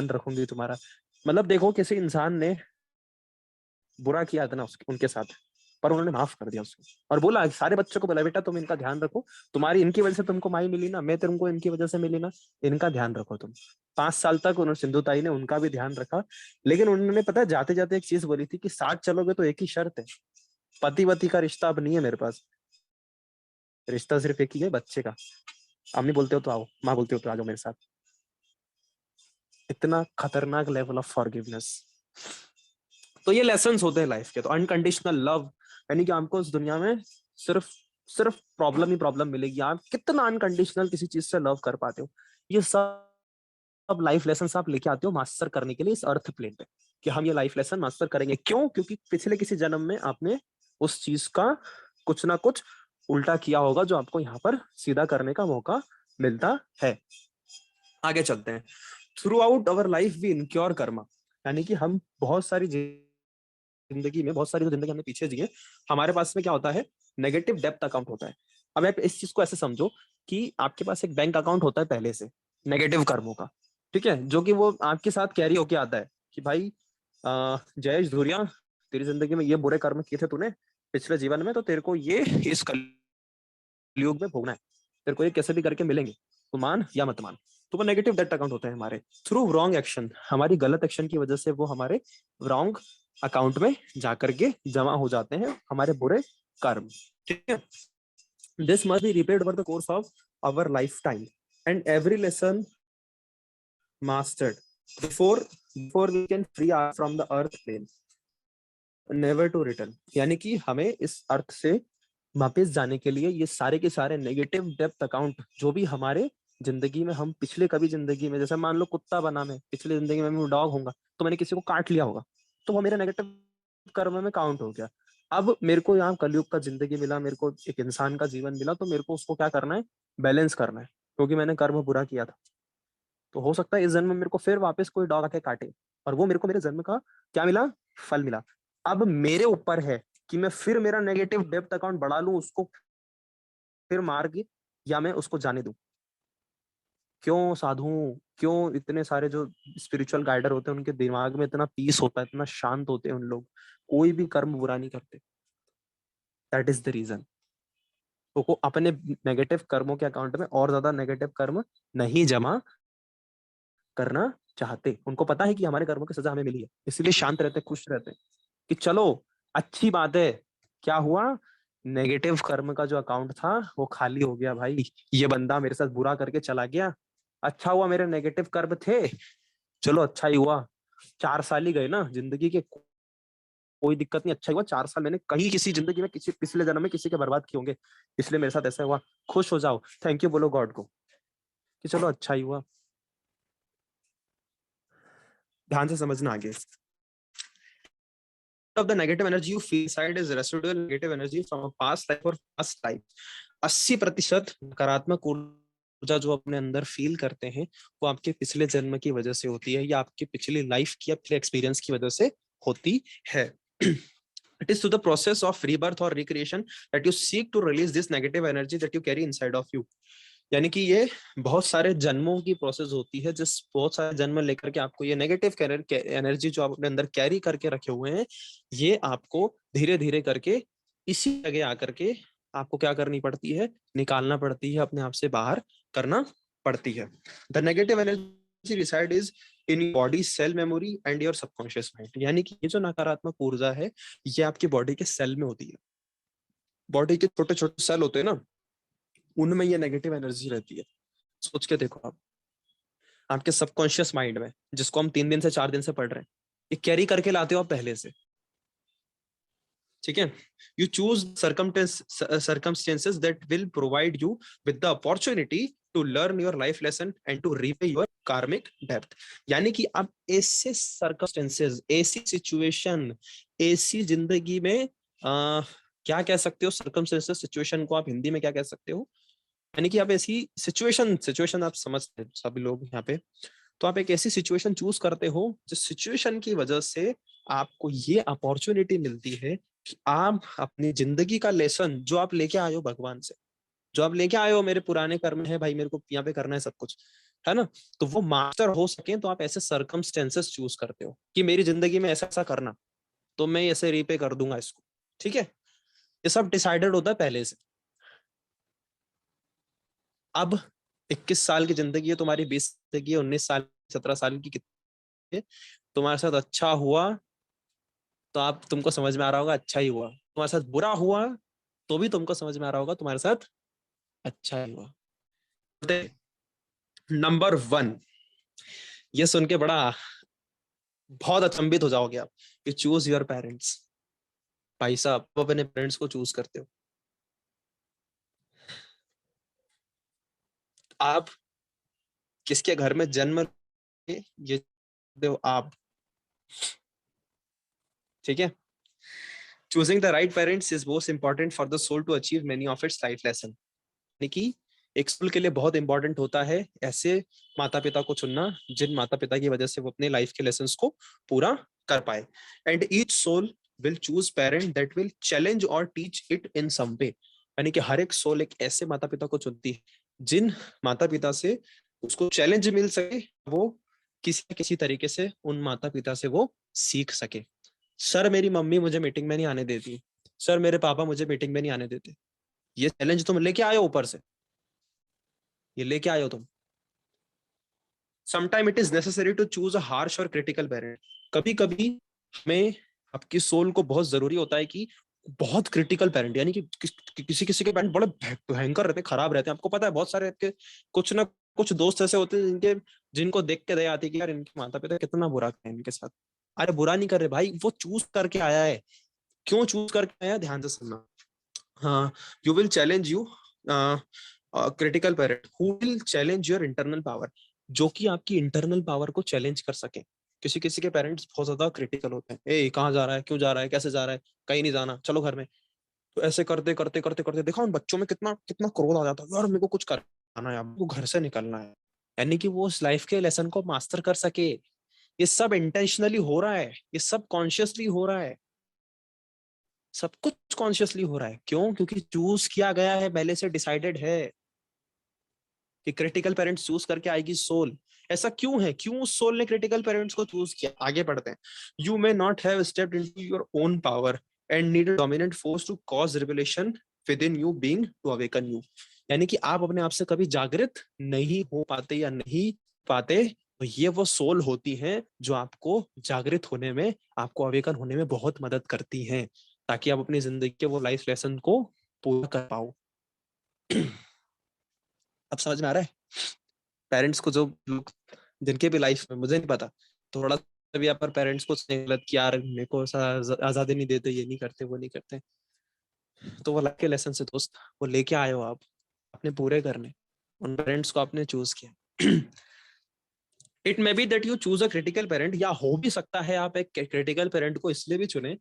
रखूंगी तुम्हारा। मतलब देखो, किसी इंसान ने बुरा किया था ना उनके साथ, पर उन्होंने माफ कर दिया उसको और बोला, सारे बच्चों को बोला, बेटा तुम इनका ध्यान रखो, तुम्हारी इनकी वजह से तुमको माई मिली ना, मैं तुमको इनकी वजह से मिली ना, इनका ध्यान रखो तुम। 5 साल तक उन्होंने, सिंधु ताई ने उनका भी ध्यान रखा। लेकिन उन्होंने पता है जाते जाते एक चीज बोली थी कि साथ चलोगे तो एक ही शर्त है, पति वति का रिश्ता अब नहीं है मेरे पास, रिश्ता सिर्फ एक ही है, बच्चे का। अम्मी बोलते हो तो आओ, माँ बोलते हो तो आ जाओ मेरे साथ। इतना खतरनाक लेवल ऑफ फॉरगिवनेस। तो ये लेसन्स होते हैं लाइफ के। तो अनकंडीशनल लव, यानी कि आपको इस दुनिया में सिर्फ सिर्फ प्रॉब्लम ही प्रॉब्लम मिलेगी। आप कितना अनकंडीशनल किसी चीज से लव कर पाते हो, ये सब लाइफ लेसन आप लेके आते हो मास्टर करने के लिए इस अर्थ प्लेन पे, कि हम ये लाइफ लेसन मास्टर करेंगे। क्यों? क्योंकि पिछले किसी जन्म में आपने उस चीज का कुछ ना कुछ उल्टा किया होगा, जो आपको यहाँ पर सीधा करने का मौका मिलता है। आगे चलते हैं। Throughout our life we incur karma, यानी कि हम बहुत सारी जिंदगी में, बहुत सारी जो जिंदगी हमने पीछे जी है, हमारे पास में क्या होता है, नेगेटिव डेप्थ अकाउंट होता है। अब आप इस चीज को ऐसे समझो कि आपके पास एक बैंक अकाउंट होता है पहले से नेगेटिव कर्मों का, ठीक है, जो कि वो आपके साथ कैरी होके आता है कि भाई जयेश धुरिया, तेरी जिंदगी में ये बुरे कर्म किए थे तूने पिछले जीवन में, तो तेरे को ये इस कलयुग में भोगना है, तेरे को ये कैसे भी करके मिलेंगे, तो मान या मत मान। तो वो नेगेटिव डेट अकाउंट होते हैं हमारे। थ्रू रॉन्ग एक्शन, हमारी गलत एक्शन की वजह से वो हमारे रॉन्ग अकाउंट में जाकर के जमा हो जाते हैं, हमारे बुरे कर्म, ठीक है। This must be repaid over the course of our lifetime and every lesson mastered before we can free from the earth plane, never to return. यानी कि हमें इस अर्थ से वापस जाने के लिए ये सारे के सारे नेगेटिव डेप्थ अकाउंट, जो भी हमारे जिंदगी में हम पिछले कभी जिंदगी में, जैसे मान लो कुत्ता बना मैं, पिछले जिंदगी में मैं डॉग होऊंगा, तो मैंने किसी को काट लिया होगा, तो वो मेरे नेगेटिव कर्म में काउंट हो गया। अब मेरे को यहाँ कलयुग का जिंदगी मिला, मेरे को एक इंसान का जीवन मिला, तो मेरे को उसको क्या करना है, बैलेंस करना है, क्योंकि मैंने कर्म बुरा किया था। तो हो सकता है इस जन्म में मेरे को फिर वापस कोई डॉग आके काटे, और वो मेरे को मेरे जन्म का क्या मिला, फल मिला। अब मेरे ऊपर है कि मैं फिर मेरा नेगेटिव डेप्थ अकाउंट बढ़ा लूं, उसको फिर मार के, या मैं उसको जाने दूं। क्यों साधु, क्यों इतने सारे जो स्पिरिचुअल गाइडर होते हैं उनके दिमाग में इतना पीस होता है, इतना शांत होते हैं उन लोग, कोई भी कर्म बुरा नहीं करते। That is the reason. तो वो अपने नेगेटिव कर्मों के अकाउंट में और ज्यादा नेगेटिव कर्म नहीं जमा करना चाहते। उनको पता है कि हमारे कर्मों की सजा हमें मिली है, इसीलिए शांत रहते, खुश रहते कि चलो अच्छी बात है। क्या हुआ, नेगेटिव कर्म का जो अकाउंट था वो खाली हो गया भाई, ये बंदा मेरे साथ बुरा करके चला गया, अच्छा हुआ मेरे नेगेटिव कर्म थे, चलो अच्छा ही हुआ। 4 साल ही गए ना जिंदगी के, कोई दिक्कत नहीं, अच्छा ही हुआ 4 साल मैंने कहीं किसी जिंदगी में, किसी पिछले जन्म में किसी के बर्बाद किए होंगे, इसलिए मेरे साथ ऐसा हुआ। खुश हो जाओ, थैंक यू बोलो गॉड को कि चलो अच्छा ही हुआ। ध्यान से समझना आगे। of the negative energy you feel inside is residual negative energy from a past life or past life। 80% नकारात्मक ऊर्जा जो अपने अंदर फील करते हैं वो आपके पिछले जन्म की वजह से होती है, या आपकी पिछली लाइफ की, पिछले एक्सपीरियंस की वजह से होती है। It is through the process of rebirth or recreation that you seek to release this negative energy that you carry inside of you। यानी कि ये बहुत सारे जन्मों की प्रोसेस होती है, जिस बहुत सारे जन्म लेकर के आपको ये नेगेटिव एनर्जी जो आप अपने अंदर कैरी करके रखे हुए हैं, ये आपको धीरे धीरे करके इसी जगह आकर के आपको क्या करनी पड़ती है, निकालना पड़ती है, अपने आप से बाहर करना पड़ती है। The negative energy reside is in body cell memory and your subconscious mind. यानी कि ये जो नकारात्मक ऊर्जा है ये आपकी बॉडी के सेल में होती है। बॉडी के छोटे छोटे सेल होते हैं ना, उनमें ये नेगेटिव एनर्जी रहती है। सोच के देखो आप, आपके सबकॉन्शियस माइंड में, जिसको हम 3 दिन से 4 दिन से पढ़ रहे हैं, ये कैरी करके लाते हो आप पहले से, ठीक है। You choose circumstances that will provide you with the opportunity to learn your life lesson and to repay your karmic debt। यानी कि आप ऐसे circumstances, ऐसी सिचुएशन, ऐसी जिंदगी में क्या कह सकते हो, circumstances, सिचुएशन को आप हिंदी में क्या कह सकते हो, यानी कि आप ऐसी सिचुएशन आप समझते हैं सभी लोग यहाँ पे, तो आप एक ऐसी सिचुएशन चूज करते हो जिस सिचुएशन की वजह से आपको ये अपॉर्चुनिटी मिलती है कि आप अपनी जिंदगी का लेसन जो आप लेके आए हो भगवान से, जो आप लेके आए हो मेरे पुराने कर्म है भाई, मेरे को यहाँ पे करना है सब कुछ, है ना। तो वो मास्टर हो सके तो आप ऐसे सर्कमस्टेंसेस चूज करते हो कि मेरी जिंदगी में ऐसा ऐसा करना, तो मैं ऐसे रीपे कर दूंगा इसको, ठीक है। ये सब डिसाइडेड होता है पहले से। अब 21 साल की जिंदगी है तुम्हारी, 20 की, 19 साल, 17 साल की कितनी है, तुम्हारे साथ अच्छा हुआ तो आप तुमको समझ में आ रहा होगा अच्छा ही हुआ, तुम्हारे साथ बुरा हुआ तो भी तुमको समझ में आ रहा होगा तुम्हारे साथ अच्छा ही हुआ। नंबर 1, ये सुन के बड़ा बहुत अचंभित हो जाओगे आप कि चूज योर पेरेंट्स। भाई साहब, आप अपने पेरेंट्स को चूज करते हो। आप किसके घर में जन्म लिए, ये दो आप, ठीक है। Choosing the right parents is most important for the soul to achieve many of its life lesson. यानी कि एक सोल के लिए बहुत इंपॉर्टेंट होता है ऐसे माता पिता को चुनना जिन माता पिता की वजह से वो अपने लाइफ के लेसन को पूरा कर पाए। And each soul will choose parent that will challenge or teach it in some way. यानी कि हर एक सोल एक ऐसे माता पिता को चुनती है जिन माता पिता से उसको चैलेंज मिल सके, वो किसी न किसी तरीके से उन माता पिता से वो सीख सके। सर मेरी मम्मी मुझे मीटिंग में नहीं आने देती, सर मेरे पापा मुझे मीटिंग में नहीं आने देते, ये चैलेंज तुम लेके आए हो ऊपर से, ये लेके आए हो तुम। Sometime it is necessary to choose a harsh or critical parent. कभी कभी हमें आपकी सोल को बहुत जरूरी होता है कि बहुत क्रिटिकल पेरेंट, यानी कि किसी किसी के पेरेंट बड़े भयंकर रहते हैं, खराब रहते हैं। आपको पता है बहुत सारे आपके कुछ ना कुछ दोस्त ऐसे होते हैं जिनके जिनको देख के दया आती है कि यार इनके माता पिता कितना बुरा करें इनके साथ। अरे बुरा नहीं कर रहे भाई, वो चूज करके आया है। क्यों चूज करके आया, ध्यान से सुनना। हाँ, you will challenge you critical parent who will challenge your internal power, जो कि आपकी इंटरनल पावर को चैलेंज कर सके। किसी किसी के पेरेंट्स बहुत ज्यादा क्रिटिकल होते हैं, ए कहाँ जा रहा है, क्यों जा रहा है, कैसे जा रहा है, कहीं नहीं जाना, चलो घर में। तो ऐसे करते करते करते करते देखा उन बच्चों में कितना कितना क्रोध आ जाता है, यार मेरे को कुछ करना है, यार मेरे को घर से निकलना है। यानी कि वो उस लाइफ के लेसन को मास्टर कर सके। ये सब इंटेंशनली हो रहा है, ये सब कॉन्शियसली हो रहा है, सब कुछ कॉन्शियसली हो रहा है। क्यों? क्योंकि चूज किया गया है, पहले से डिसाइडेड है कि क्रिटिकल पेरेंट्स चूज करके आएगी सोल। ऐसा क्यों है, क्यों सोल ने क्रिटिकल पेरेंट्स को चूज किया? आगे बढ़ते हैं। You may not have stepped into your own power and need a dominant force to cause revolution within you being to awaken you. यानी कि आप अपने आप से कभी जागृत नहीं हो पाते या नहीं पाते, तो ये वो सोल होती हैं जो आपको जागृत होने में, आपको अवेकन होने में बहुत मदद करती हैं, ताकि आप अपनी जिंदगी के वो लाइफ लेसन को पूरा कर पाओ। अब समझ में आ रहा है? पेरेंट्स को जो लोग जिनके भी लाइफ में, मुझे नहीं पता, थोड़ा सा भी यहाँ पर पेरेंट्स को गलत कि यार मेरे को ऐसा आजादी नहीं देते, ये नहीं करते, वो नहीं करते, तो वो लाइफ के लेसन से दोस्त वो लेके आए हो आप, आपने पूरे करने, उन पेरेंट्स को आपने चूज किया। It may be that you choose a critical parent, या हो भी सकता है आप एक क्रिटिकल पेरेंट को इसलिए भी चुने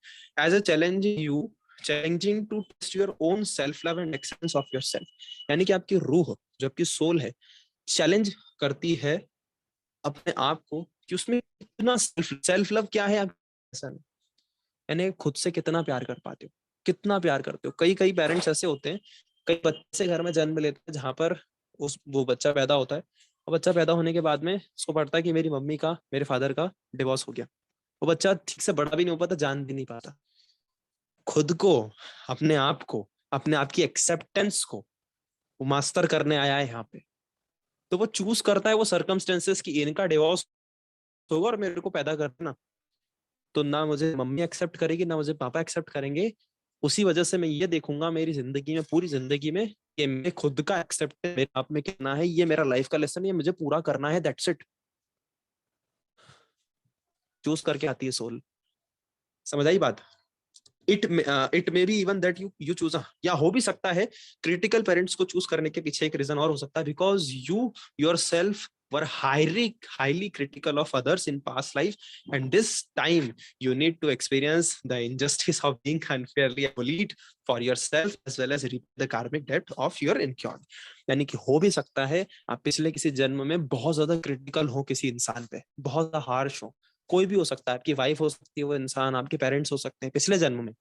as a challenging to test your own self love and acceptance of yourself. यानी कि आपकी रूह, जो आपकी सोल है, चैलेंज करती है अपने आप को कि उसमें कितना सेल्फ लव क्या है आप, यानी खुद से कितना प्यार कर पाते हो, कितना प्यार करते हो। कई कई पेरेंट्स ऐसे होते हैं, कई बच्चे घर में जन्म लेते हैं जहां पर उस वो बच्चा पैदा होता है, और बच्चा पैदा होने के बाद में उसको पड़ता है कि मेरी मम्मी का, मेरे फादर का डिवोर्स हो गया। वो बच्चा ठीक से बड़ा भी नहीं हो पाता, जान भी नहीं पाता खुद को, अपने आप को, अपने आप की एक्सेप्टेंस को वो मास्टर करने आया है यहाँ पे। तो वो चूज करता है वो सर्कमस्टेंसेस की इनका डिवोर्स होगा और मेरे को पैदा करना, तो ना मुझे मम्मी एक्सेप्ट करेगी ना मुझे पापा एक्सेप्ट करेंगे। उसी वजह से मैं ये देखूंगा मेरी जिंदगी में, पूरी जिंदगी में, कि मैं खुद का एक्सेप्ट मेरे आप में कितना है, ये मेरा लाइफ का लेसन, ये मुझे पूरा करना है, दैट्स इट। चूज करके आती है सोल। समझ आई बात? It may be even that you choose, या हो भी सकता है क्रिटिकल पेरेंट्स को चूज करने के पीछे एक रीजन और हो सकता है, because you your self were highly critical of others in past life, and this time you need to experience the injustice of being unfairly bullied for yourself as well as repay the karmic debt of your incurred। यानी कि हो भी सकता है आप पिछले किसी जन्म में बहुत ज्यादा क्रिटिकल हो किसी इंसान पे, बहुत ज्यादा हार्श हो, कोई भी हो सकता है, आपकी वाइफ हो सकती है वो इंसान, आपके पेरेंट्स हो सकते हैं पिछले जन्म में।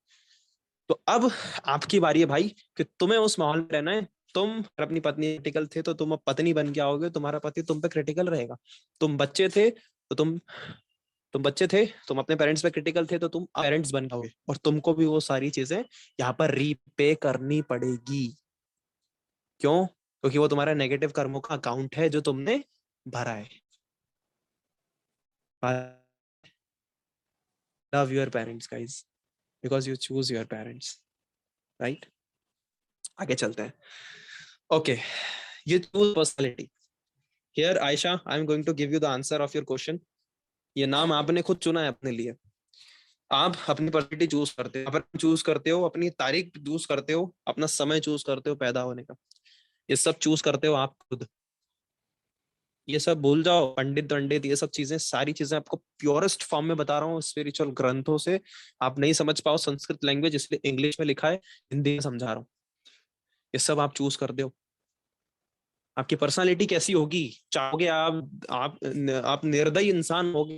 तो अब आपकी बारी है भाई कि तुम्हें उस माहौल में रहना है तुम अपनी पत्नी क्रिटिकल थे तो तुम अब पत्नी बन के आओगे, तुम्हारा पति तुम पे क्रिटिकल रहेगा। तुम बच्चे थे तो तुम बच्चे थे, तुम अपने पेरेंट्स पे क्रिटिकल थे तो तुम पेरेंट्स बन जाओगे, और तुमको भी वो सारी चीजें यहाँ पर रीपे करनी पड़ेगी। क्यों? क्योंकि वो तुम्हारा नेगेटिव कर्मों का अकाउंट है जो तुमने भरा है। Love your parents guys, because you choose your parents, right? आगे चलते हैं। Okay, you choose personality. Here, Aisha, I'm going to give you the answer of your question. ये नाम आपने खुद चुना है अपने लिए। आप अपनी पर्सनैलिटी चूज करते हो, अपना चूज करते हो, अपनी तारीख चूज करते हो, अपना समय चूज करते हो पैदा होने का। ये सब चूज करते हो आप खुद। ये सब भूल जाओ, पंडित पंडित ये सब चीजें, सारी चीजें आपको प्योरेस्ट फॉर्म में बता रहा हूँ स्पिरिचुअल ग्रंथों से। आप नहीं समझ पाओ संस्कृत लैंग्वेज, इसलिए इंग्लिश में लिखा है, हिंदी में समझा रहा हूँ। ये सब आप चूज कर दो। आपकी पर्सनालिटी कैसी होगी? चाहोगे आप निर्दयी इंसान होगे,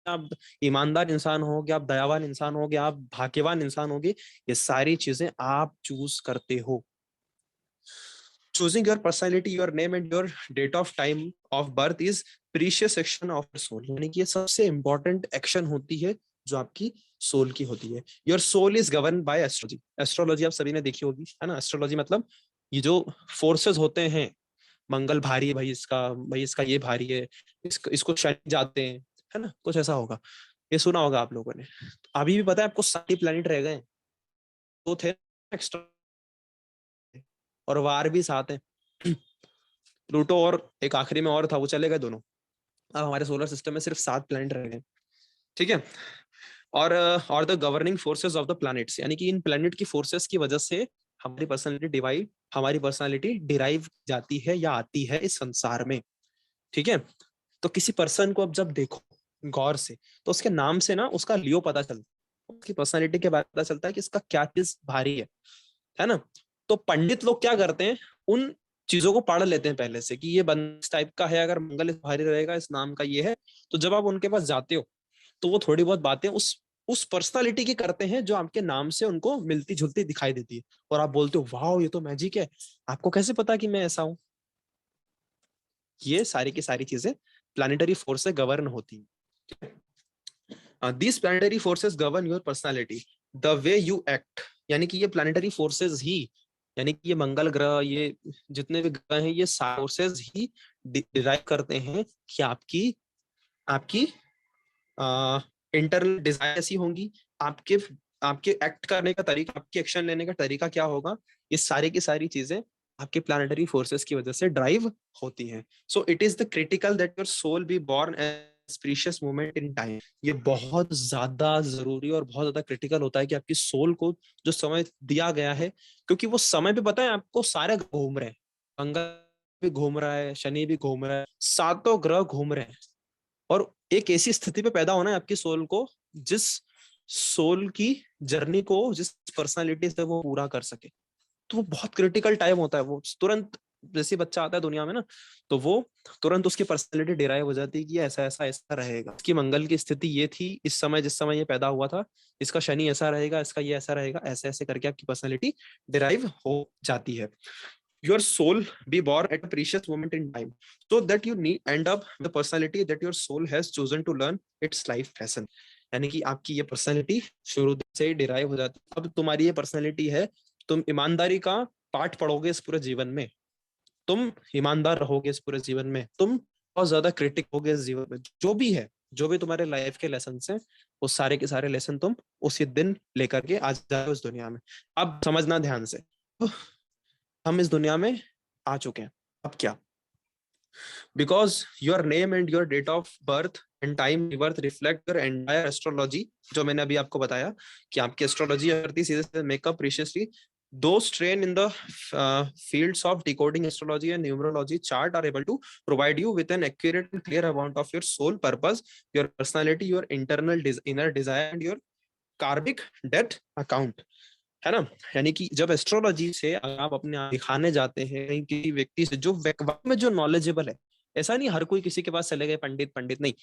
आप ईमानदार इंसान होगे, आप दयावान इंसान होगे, आप भाग्यवान इंसान होगे, ये सारी चीजें आप चूज करते हो। Choosing your personality, your name and your date of time of birth is precious action of soul, यानी कि ये सबसे इंपॉर्टेंट एक्शन होती है जो आपकी सोल की होती है। Your soul is govern by astrology. Astrology आप सभी ने देखी होगी, है ना? एस्ट्रोलॉजी मतलब ये जो फोर्सेस होते हैं, मंगल भारी है भाई, इसका ये भारी है, इसको शनि जाते हैं, है ना? कुछ ऐसा होगा, ये सुना होगा आप लोगों ने। अभी भी पता है आपको 7 प्लैनेट रह गए, तो थे एक्स्ट्रा, और वार भी 7 है। प्लूटो और एक आखिरी में और था, वो चले गए दोनों। अब हमारे सोलर सिस्टम में सिर्फ 7 प्लैनेट रह गए, ठीक है? और the governing forces of the planets, यानी कि इन प्लैनेट की फोर्सेस की वजह से हमारी पर्सनालिटी डिराइव जाती है या आती है इस संसार में, ठीक है? तो किसी पर्सन को अब जब देखो गौर से, तो उसके नाम से ना उसका लियो पता चलता है, उसकी पर्सनालिटी के बारे में पता चलता है कि इसका क्या चीज भारी है ना? तो पंडित लोग क्या करते हैं, उन चीजों को पढ़ लेते हैं पहले से कि ये बंदा इस टाइप का है, अगर मंगल इस भारी रहेगा, इस नाम का ये है। तो जब आप उनके पास जाते हो तो वो थोड़ी बहुत बातें उस पर्सनालिटी की करते हैं जो आपके नाम से उनको मिलती जुलती दिखाई देती है, और आप बोलते हो वाह ये तो मैजिक है, आपको कैसे पता कि मैं ऐसा हूं? ये सारी की सारी चीजें प्लानिटरी फोर्स से गवर्न होती है। These planetary forces govern your personality, the way you act, यानी कि ये प्लानिटरी फोर्सेस ही, यानी कि ये मंगल ग्रह, ये जितने भी ग्रह हैं, ये फोर्सेस ही डिराइव करते हैं कि आपकी आपकी इंटरनल डिजायर ऐसी होंगी, आपके आपके एक्ट करने का तरीका, आपके एक्शन लेने का तरीका क्या होगा, ये सारी की सारी चीजें आपके प्लानिटरी फोर्सेस की वजह से ड्राइव होती हैं। So it is the critical that your soul be born as precious moment in time. ये बहुत ज्यादा जरूरी और बहुत ज्यादा क्रिटिकल होता है कि आपकी सोल को जो समय दिया गया है, क्योंकि वो समय भी पता है आपको, सारे घूम रहे हैं, मंगल भी घूम रहा है, शनि भी घूम रहा है, 7 ग्रह घूम रहे हैं, और एक ऐसी स्थिति पे पैदा होना है आपकी सोल को, जिस सोल की जर्नी को, जिस पर्सनालिटी से वो पूरा कर सके। तो वो बहुत क्रिटिकल टाइम होता है। वो तुरंत जैसे बच्चा आता है दुनिया में ना, तो वो तुरंत उसकी पर्सनालिटी डिराइव हो जाती है कि ऐसा ऐसा ऐसा रहेगा, इसकी मंगल की स्थिति ये थी इस समय, जिस समय ये पैदा हुआ था, इसका शनि ऐसा रहेगा, इसका ये ऐसा रहेगा, ऐसे ऐसे करके आपकी पर्सनालिटी डिराइव हो जाती है। Your soul be born at a precious moment in time, so that you end up with the personality that your soul has chosen to learn its life lesson. यानी कि आपकी ये पर्सनालिटी शुरू से derive हो जाती है। अब तुम्हारी ये पर्सनालिटी है, तुम ईमानदारी का पाठ पढ़ोगे इस पूरे जीवन में, तुम ईमानदार रहोगे इस पूरे जीवन में, तुम बहुत ज्यादा क्रिटिक होगे इस जीवन में, जो भी है, जो भी तुम्हारे लाइफ के लेसन हैं, वो सारे के सारे लेसन तुम उसी दिन लेकर के आ जाओ इस दुनिया में। अब समझना ध्यान से, हम इस दुनिया में आ चुके हैं, अब क्या? Because your name and your date of birth and time birth reflect your entire astrology, जो मैंने अभी आपको बताया कि आपकी एस्ट्रोलॉजी करती सीधे makeup प्रीशियसली। Those trained in the fields of decoding astrology and numerology chart are able to provide you with an accurate and clear account of your soul purpose, your personality, your inner desire, and your karmic debt account. है ना? यानी कि जब astrology से आप अपने आप दिखाने जाते हैं किसी व्यक्ति से जो वाकई में जो नॉलेजेबल है, ऐसा नहीं हर कोई किसी के पास चले गए पंडित पंडित नहीं,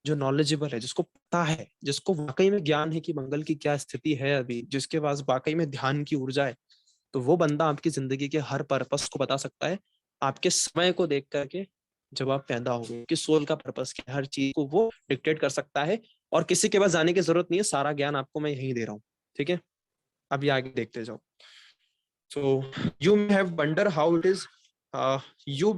जो नॉलेजेबल है, जिसको पता है, जिसको वाकई में ज्ञान है कि मंगल की क्या स्थिति है अभी, जिसके पास वाकई में ध्यान की ऊर्जा है, तो वो बंदा आपकी जिंदगी के हर पर्पस को बता सकता है आपके समय को देख करके, जब आप पैदा हो गए कि सोल का पर्पस क्या है, हर चीज को वो डिक्टेट कर सकता है। और किसी के पास जाने की जरूरत नहीं है, सारा ज्ञान आपको मैं यहीं दे रहा हूँ। ठीक है, अभी आगे देखते जाओ। So you may have wonder how it is. You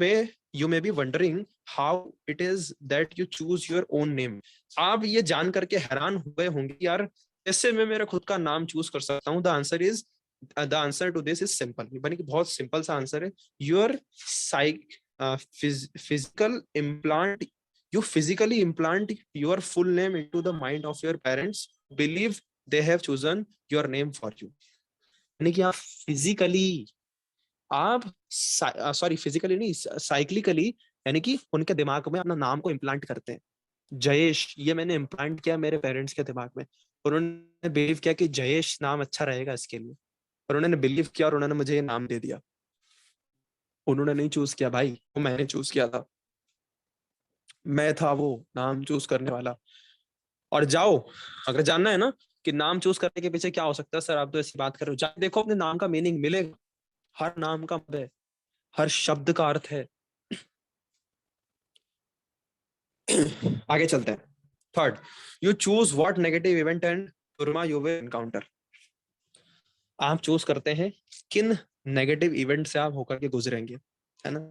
may be wondering how it is that you choose your own name. आप ये जान करके हैरान हुए होंगे यार कैसे मैं मेरा खुद का नाम चूज कर सकता हूँ। The answer to this is simple. यानी कि बहुत सिंपल सा आंसर है। Your physical implant you physically implant your full name into the mind of your parents, believe they have chosen your name for you। यानी कि आप physically, आप sorry physically नहीं, साइक्लिकली, यानी कि उनके दिमाग में अपना नाम को इम्प्लांट करते हैं। जयेश, ये मैंने इम्प्लांट किया मेरे पेरेंट्स के दिमाग में, और उन्होंने बिलीव किया कि जयेश नाम अच्छा रहेगा इसके लिए, और उन्होंने बिलीव किया और उन्होंने मुझे ये नाम दे दिया। उन्होंने नहीं चूज किया भाई, वो मैंने चूज किया था। मैं था वो नाम चूज करने वाला। और जाओ, अगर जानना है ना कि नाम चूज करने के पीछे क्या हो सकता है, सर आप तो ऐसी बात कर रहे हो, जाके देखो अपने नाम का मीनिंग मिलेगा। हर नाम का मतलब है, हर शब्द का अर्थ है। आगे चलते हैं। Third, you choose what negative event and trauma you will encounter. आप चूज करते हैं किन नेगेटिव इवेंट से आप होकर के गुजरेंगे, है ना।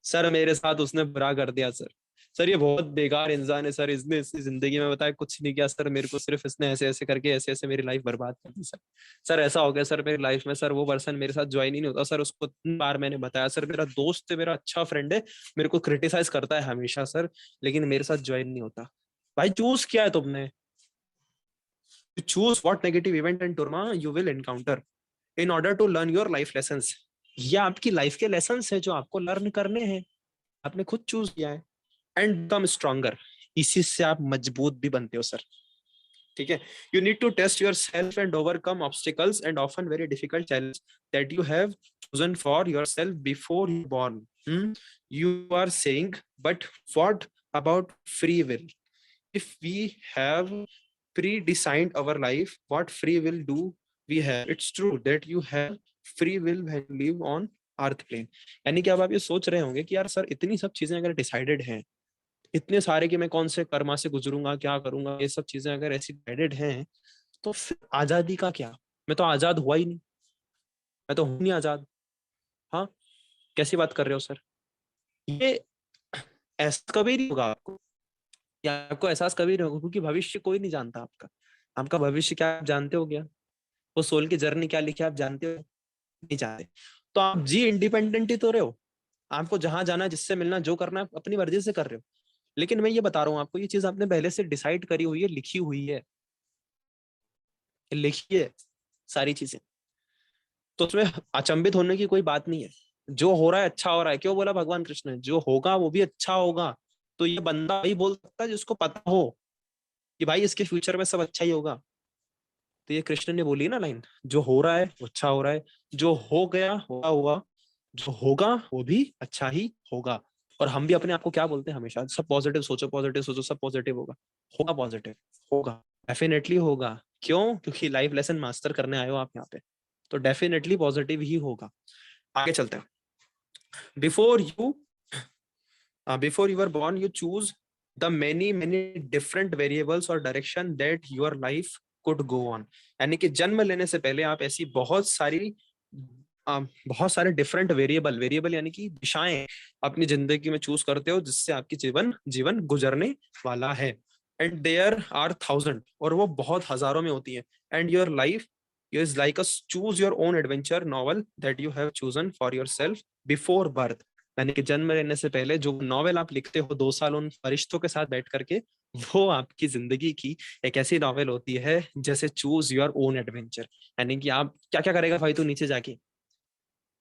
सर मेरे साथ उसने बुरा कर दिया सर, सर ये बहुत बेकार इंसान है सर, इसने इसकी जिंदगी में बताया कुछ नहीं किया सर, मेरे को सिर्फ इसने ऐसे ऐसे करके ऐसे ऐसे मेरी लाइफ बर्बाद कर दी सर। सर ऐसा हो गया सर मेरी लाइफ में, सर वो पर्सन मेरे साथ ज्वाइन ही नहीं होता सर, उसको 3 बार मैंने बताया सर, मेरा दोस्त है, मेरा अच्छा फ्रेंड है, मेरे को क्रिटिसाइज करता है हमेशा सर, लेकिन मेरे साथ ज्वाइन नहीं होता। भाई चूज किया है तुमने, choose what negative event and trauma you will encounter in order to learn your life lessons. ये आपकी लाइफ के लेसन्स है जो आपको लर्न करने हैं, आपने खुद चूज किया है। एंड बिकम स्ट्रॉन्गर, इसी से आप मजबूत भी बनते हो सर। ठीक है, you need to test yourself and overcome obstacles and often very difficult challenge that you have chosen for yourself before you born। You are saying, but what about free will? If we have pre-designed our life, what free will do we have? It's true that you have free will when you live on earth plane. यानी कि अब आप ये सोच रहे होंगे कि यार सर इतनी सब चीजें अगर डिसाइडेड हैं, इतने सारे कि मैं कौन से कर्मा से गुजरूंगा, क्या करूंगा, ये सब चीजें अगर ऐसी गाइडेड हैं, तो फिर आजादी का क्या? मैं तो आजाद हुआ ही नहीं, मैं तो हूं नहीं आजाद। हाँ, कैसी बात कर रहे हो सर? ये ऐसा कभी नहीं होगा आपको, या आपको एहसास कभी नहीं होगा, क्योंकि भविष्य कोई नहीं जानता आपका। आपका भविष्य क्या आप जानते हो क्या? वो सोल की जर्नी क्या लिखी है आप जानते हो? नहीं जानते। तो आप जी इंडिपेंडेंट ही तो रहे हो, आपको जहां जाना है, जिससे मिलना, जो करना है अपनी मर्जी से कर रहे हो। लेकिन मैं ये बता रहा हूँ आपको, ये चीज आपने पहले से डिसाइड करी हुई है, लिखी हुई है, लिखी है सारी चीजें। तो उसमें अचंभित होने की कोई बात नहीं है। जो हो रहा है अच्छा हो रहा है, क्यों बोला भगवान कृष्ण ने, जो होगा वो भी अच्छा होगा। तो ये बंदा वही बोल सकता है जिसको पता हो कि भाई इसके फ्यूचर में सब अच्छा ही होगा। तो ये कृष्ण ने बोली ना लाइन, जो हो रहा है वो अच्छा हो रहा है, जो हो गया होगा हुआ, जो होगा वो भी अच्छा ही होगा। और हम भी अपने आप को क्या बोलते हैं हमेशा, सब पॉजिटिव सोचो, सब पॉजिटिव होगा। होगा पॉजिटिव, होगा, डेफिनेटली होगा। क्यों? क्योंकि लाइफ लेसन मास्टर करने आए हो आप यहाँ पे, तो डेफिनेटली पॉजिटिव ही होगा। आगे चलते हैं। Before you before you are born you choose the many different variables और direction that your life could go on. यानी कि जन्म लेने से पहले आप ऐसी बहुत सारे डिफरेंट वेरिएबल यानी कि दिशाएं अपनी जिंदगी में चूज करते हो, जिससे आपकी जीवन जीवन गुजरने वाला है। एंड देयर आर थाउजेंड, और वो बहुत हजारों में होती है। And your life is like a choose your own adventure novel that you have chosen for your self before birth. यानी कि जन्म लेने से पहले जो नॉवेल आप लिखते हो 2 साल उन फरिश्तों के साथ बैठ करके, वो आपकी जिंदगी की एक ऐसी नॉवेल होती है जैसे चूज योर ओन एडवेंचर। यानी कि आप क्या क्या करेगा भाई तू नीचे जाके,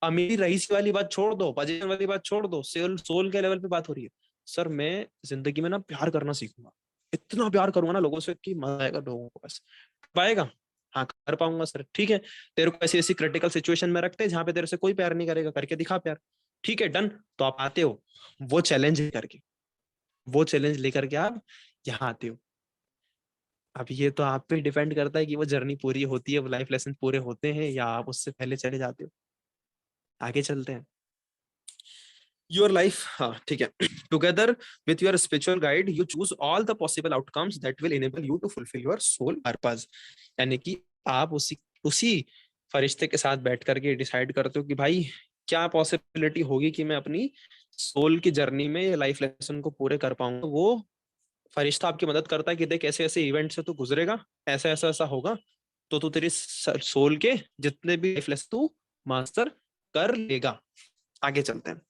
अमीरी रईसी वाली बात छोड़ दो, पोजीशन वाली बात छोड़ दो, सोल सोल के लेवल पे बात हो रही है। सर मैं जिंदगी में ना प्यार करना सीखूंगा, इतना प्यार करूंगा ना लोगों से कि मजा आएगा लोगों को। बस पाएगा, हाँ कर पाऊंगा सर, ठीक है। तेरे को ऐसी ऐसी क्रिटिकल सिचुएशन में रखते हैं जहां पे तेरे से कोई प्यार नहीं करेगा, करके दिखा प्यार। ठीक है डन, तो आप आते हो वो चैलेंज करके, वो चैलेंज लेकर के आप यहाँ आते हो। अब ये तो आप पे डिपेंड करता है कि वो जर्नी पूरी होती है, वो लाइफ लेसन पूरे होते हैं, या आप उससे पहले चले जाते हो। आगे चलते हैं। योर लाइफ, हाँ ठीक है, together with your spiritual guide you choose all the possible outcomes that will enable you to fulfil your soul purpose. यानी कि आप उसी उसी फरिश्ते के साथ बैठ करके डिसाइड करते हो कि भाई क्या पॉसिबिलिटी होगी कि मैं अपनी सोल की जर्नी में ये लाइफ लेसन को पूरे कर पाऊंगा। वो फरिश्ता आपकी मदद करता है कि देख ऐसे ऐसे इवेंट से तू गुजरेगा, ऐसा ऐसा ऐसा होगा, तो तू तेरी सोल के जितने भी लाइफ लेसन तू मास्टर कर लेगा। आगे चलते हैं।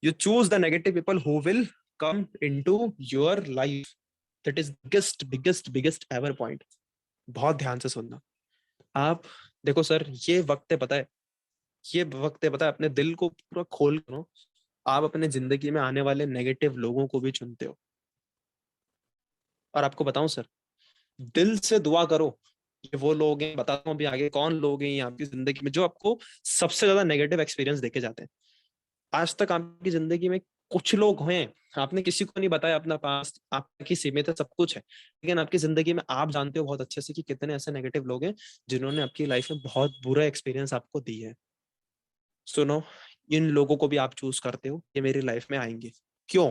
You choose the negative people who will come into your life. That is biggest ever point. बहुत ध्यान से सुनना। आप देखो सर, ये वक्त है, पता है, ये वक्त है, पता है, अपने दिल को पूरा खोल करो। आप अपने जिंदगी में आने वाले नेगेटिव लोगों को भी चुनते हो। और आपको बताऊं सर, दिल से दुआ करो। ये वो लोग हैं, बताता हूँ अभी आगे कौन लोग हैं ये आपकी जिंदगी में जो आपको सबसे ज्यादा नेगेटिव एक्सपीरियंस देके जाते हैं। आज तक आपकी जिंदगी में कुछ लोग हैं, आपने किसी को नहीं बताया अपना पास्ट, आपकी सीमित है, सब कुछ है, लेकिन आपकी जिंदगी में आप जानते हो बहुत अच्छे से कि कितने ऐसे नेगेटिव लोग हैं जिन्होंने आपकी लाइफ में बहुत बुरा एक्सपीरियंस आपको दी है। सुनो, इन लोगों को भी आप चूज करते हो, ये मेरी लाइफ में आएंगे। क्यों?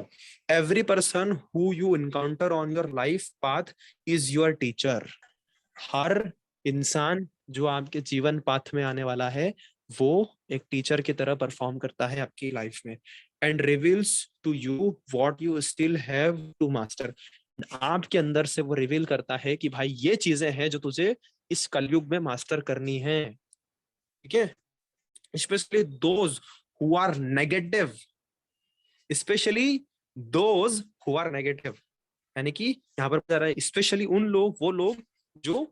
Every person who you encounter on your life path is your teacher. हर इंसान जो आपके जीवन पाथ में आने वाला है वो एक टीचर की तरह परफॉर्म करता है आपकी लाइफ में, and reveals to you what you still have to master. आपके अंदर से वो रिवील करता है कि भाई ये चीजें हैं जो तुझे इस कलयुग में मास्टर करनी है। ठीक है? Especially those who are negative, especially those who are negative, यानी कि यहाँ पर बता रहा है स्पेशली उन लोग, वो लोग जो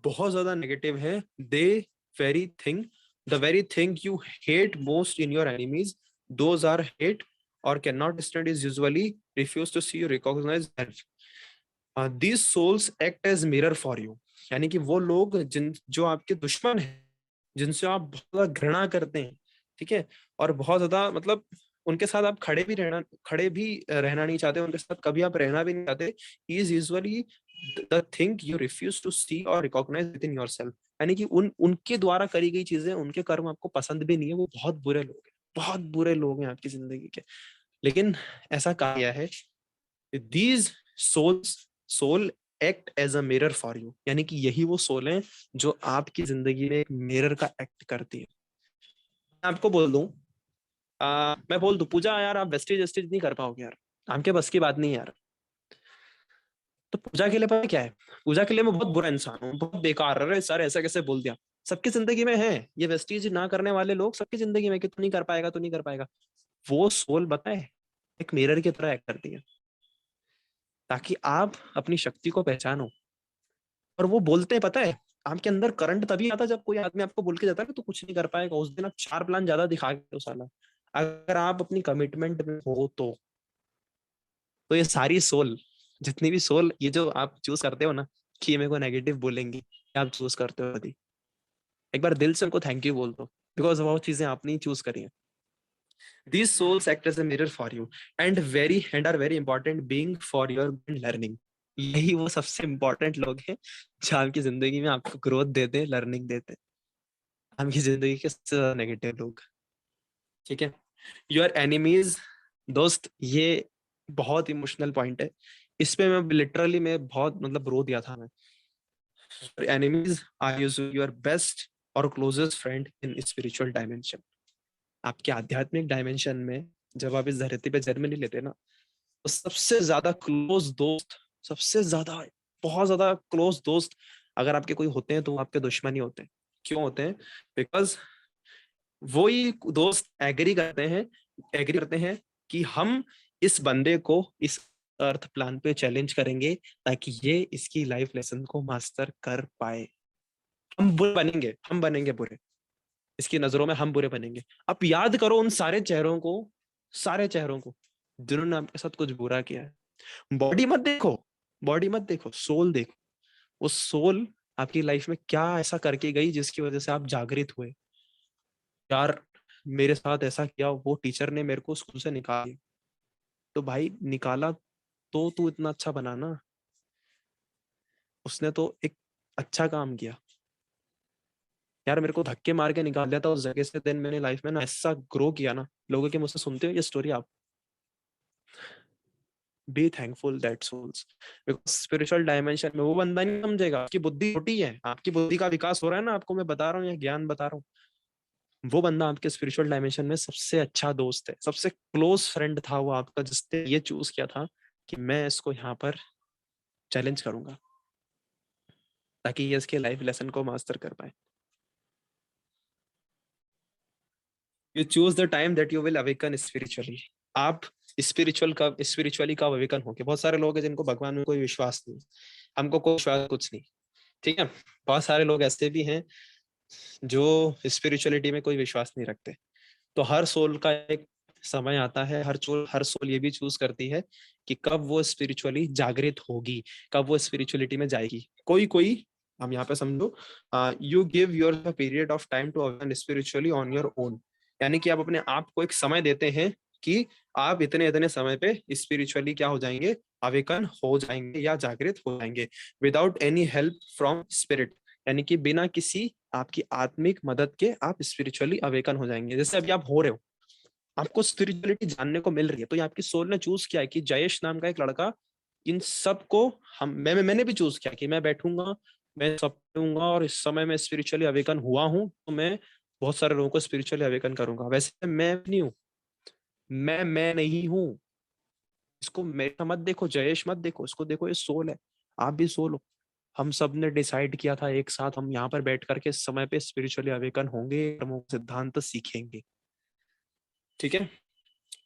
बहुत ज्यादा नेगेटिव है। The very thing the very thing you hate most in your enemies, those are hate or can not stand is usually refuse to see you recognise these souls act as mirror for you. यानी कि वो लोग जिन जो आपके दुश्मन हैं, जिनसे आप बहुत ज्यादा घृणा करते हैं, ठीक है, और बहुत ज्यादा मतलब उनके साथ आप खड़े भी रहना नहीं चाहते, उनके साथ कभी आप रहना भी नहीं चाहते, is usually the thing you refuse to see or recognise with in yourself. यानी कि उनके द्वारा करी गई चीजें, उनके कर्म आपको पसंद भी नहीं है, वो बहुत बुरे लोग हैं, बहुत बुरे लोग हैं आपकी जिंदगी के। लेकिन ऐसा कहा गया है, these soul act as a mirror for you. यानी कि यही वो सोल है जो आपकी जिंदगी में एक मिरर का एक्ट करती है। मैं आपको बोल दूं, मैं बोल दूं पूजा, यार आप वेस्टेज वेस्टेज नहीं कर पाओगे यार, आपके बस की बात नहीं है यार। तो पूजा के लिए पता है क्या है? पूजा के लिए मैं बहुत बुरा इंसान हूँ, बहुत बेकार, अरे सर ऐसा कैसे बोल दिया। सबकी जिंदगी में है ये वेस्टेज ना करने वाले लोग, सबकी जिंदगी में कि तू नहीं कर पाएगा, तू नहीं कर पाएगा। वो सोल बताए एक मिरर की तरह एक्ट करती है, ताकि आप अपनी शक्ति को पहचानो। और वो बोलते हैं, पता है, आपके अंदर करंट तभी आता है जब कोई आदमी आपको बोल के जाता है कि तू कुछ नहीं कर पाएगा, उस दिन आप 4 प्लान ज्यादा दिखा के दो साला। अगर आप अपनी कमिटमेंट में हो तो ये सारी सोल, जितनी भी सोल, ये जो आप चूज करते हो ना कि ये मेरे को नेगेटिव बोलेंगी, ये आप चूज करते हो यदि, एक बार दिल से उनको थैंक यू बोल दो, बिकॉज वो चीजें आपने ही चूज करी है। These souls act as a mirror for you and are very important being for your learning. यही वो सबसे इंपॉर्टेंट लोग हैं जो आपकी जिंदगी में आपको ग्रोथ देते हैं, लर्निंग देते हैं। आपकी जिंदगी के सबसे ज्यादा नेगेटिव लोग, ठीक है। योर एनिमीज, दोस्त, ये बहुत इमोशनल पॉइंट है, इस पे मैं लिटरली मैं बहुत मतलब रो दिया था मैं। एनिमीज आर योर बेस्ट और closest friend in spiritual dimension. आपके आध्यात्मिक डायमेंशन में जब आप इस धरती पे जन्म नहीं लेते ना, तो सबसे ज्यादा क्लोज दोस्त, सबसे ज्यादा, बहुत ज्यादा क्लोज दोस्त अगर आपके कोई होते हैं तो वो आपके दुश्मन ही होते हैं। क्यों होते हैं? बिकॉज वही दोस्त एग्री करते हैं कि हम इस बंदे को इस अर्थ प्लान पे चैलेंज करेंगे ताकि ये इसकी लाइफ लेसन को मास्टर कर पाए। हम बनेंगे बुरे, इसकी नजरों में हम बुरे बनेंगे। आप याद करो उन सारे चेहरों को जिन्होंने आपके साथ कुछ बुरा किया है। बॉडी मत देखो, सोल देखो। वो सोल आपकी लाइफ में क्या ऐसा करके गई जिसकी वजह से आप जागृत हुए। यार मेरे साथ ऐसा किया, वो टीचर ने मेरे को स्कूल से निकाल दिया, तो भाई निकाला तो तू इतना अच्छा बना ना, उसने तो एक अच्छा काम किया। यार मेरे को धक्के मार के निकाल दिया था उस जगह से, देन मैंने लाइफ में ना ऐसा ग्रो किया ना। लोगों के मुझसे सुनते हो ये स्टोरी आप, be thankful that souls, because spiritual dimension में वो बंदा नहीं समझेगा, आपकी बुद्धि छोटी है, आपकी बुद्धि का विकास हो रहा है ना, आपको मैं बता रहा हूँ, या ज्ञान बता रहा हूँ, वो बंदा आपके स्पिरिचुअल डायमेंशन में सबसे अच्छा दोस्त है, सबसे क्लोज फ्रेंड था वो आपका, जिसने ये चूज किया था कि मैं इसको यहाँ पर चैलेंज करूंगा ताकि ये इसके लाइफ लेसन को मास्टर कर पाए। You choose the time that you will awaken spiritually. आप स्पिरिचुअली कब अवेकन होंगे? बहुत सारे लोग हैं जिनको भगवान में कोई विश्वास नहीं, हमको कोई विश्वास कुछ नहीं, ठीक है। बहुत सारे लोग ऐसे भी हैं जो स्पिरिचुअलिटी में कोई विश्वास नहीं रखते। तो हर सोल का एक समय आता है, हर सोल ये भी चूज करती है कि कब वो स्पिरिचुअली जागृत होगी, कब वो स्पिरिचुअलिटी में जाएगी। कोई कोई, हम यहाँ पे समझो, you give your period of time to awaken spiritually on your own, यानी कि आप अपने आप को एक समय देते हैं कि आप इतने इतने समय पे स्पिरिचुअली क्या हो जाएंगे, अवेकन हो जाएंगे या जागृत हो जाएंगे, without any help from spirit, यानी कि बिना किसी आपकी आत्मिक मदद के आप स्पिरिचुअली अवेकन हो जाएंगे। जैसे अभी आप हो रहे हो, आपको स्पिरिचुअलिटी जानने को मिल रही है, तो ये आपकी सोल ने चूज किया है कि जयेश नाम का एक लड़का, इन सब को हम मैंने भी चूज किया कि मैं बैठूंगा, मैं सब करूंगा, और इस समय मैं स्पिरिचुअली अवेकन हुआ हूं, तो मैं बहुत सारे लोगों को स्पिरिचुअली अवेकन करूंगा। वैसे मैं नहीं हूँ, मैं नहीं हूँ। इसको मेरा मत देखो, जयेश मत देखो, इसको देखो ये सोल है, आप भी सोल हो। हम सब ने डिसाइड किया था एक साथ, हम यहाँ पर बैठ करके इस समय पे स्पिरिचुअली अवेकन होंगे, कर्मों के सिद्धांत सीखेंगे, ठीक है।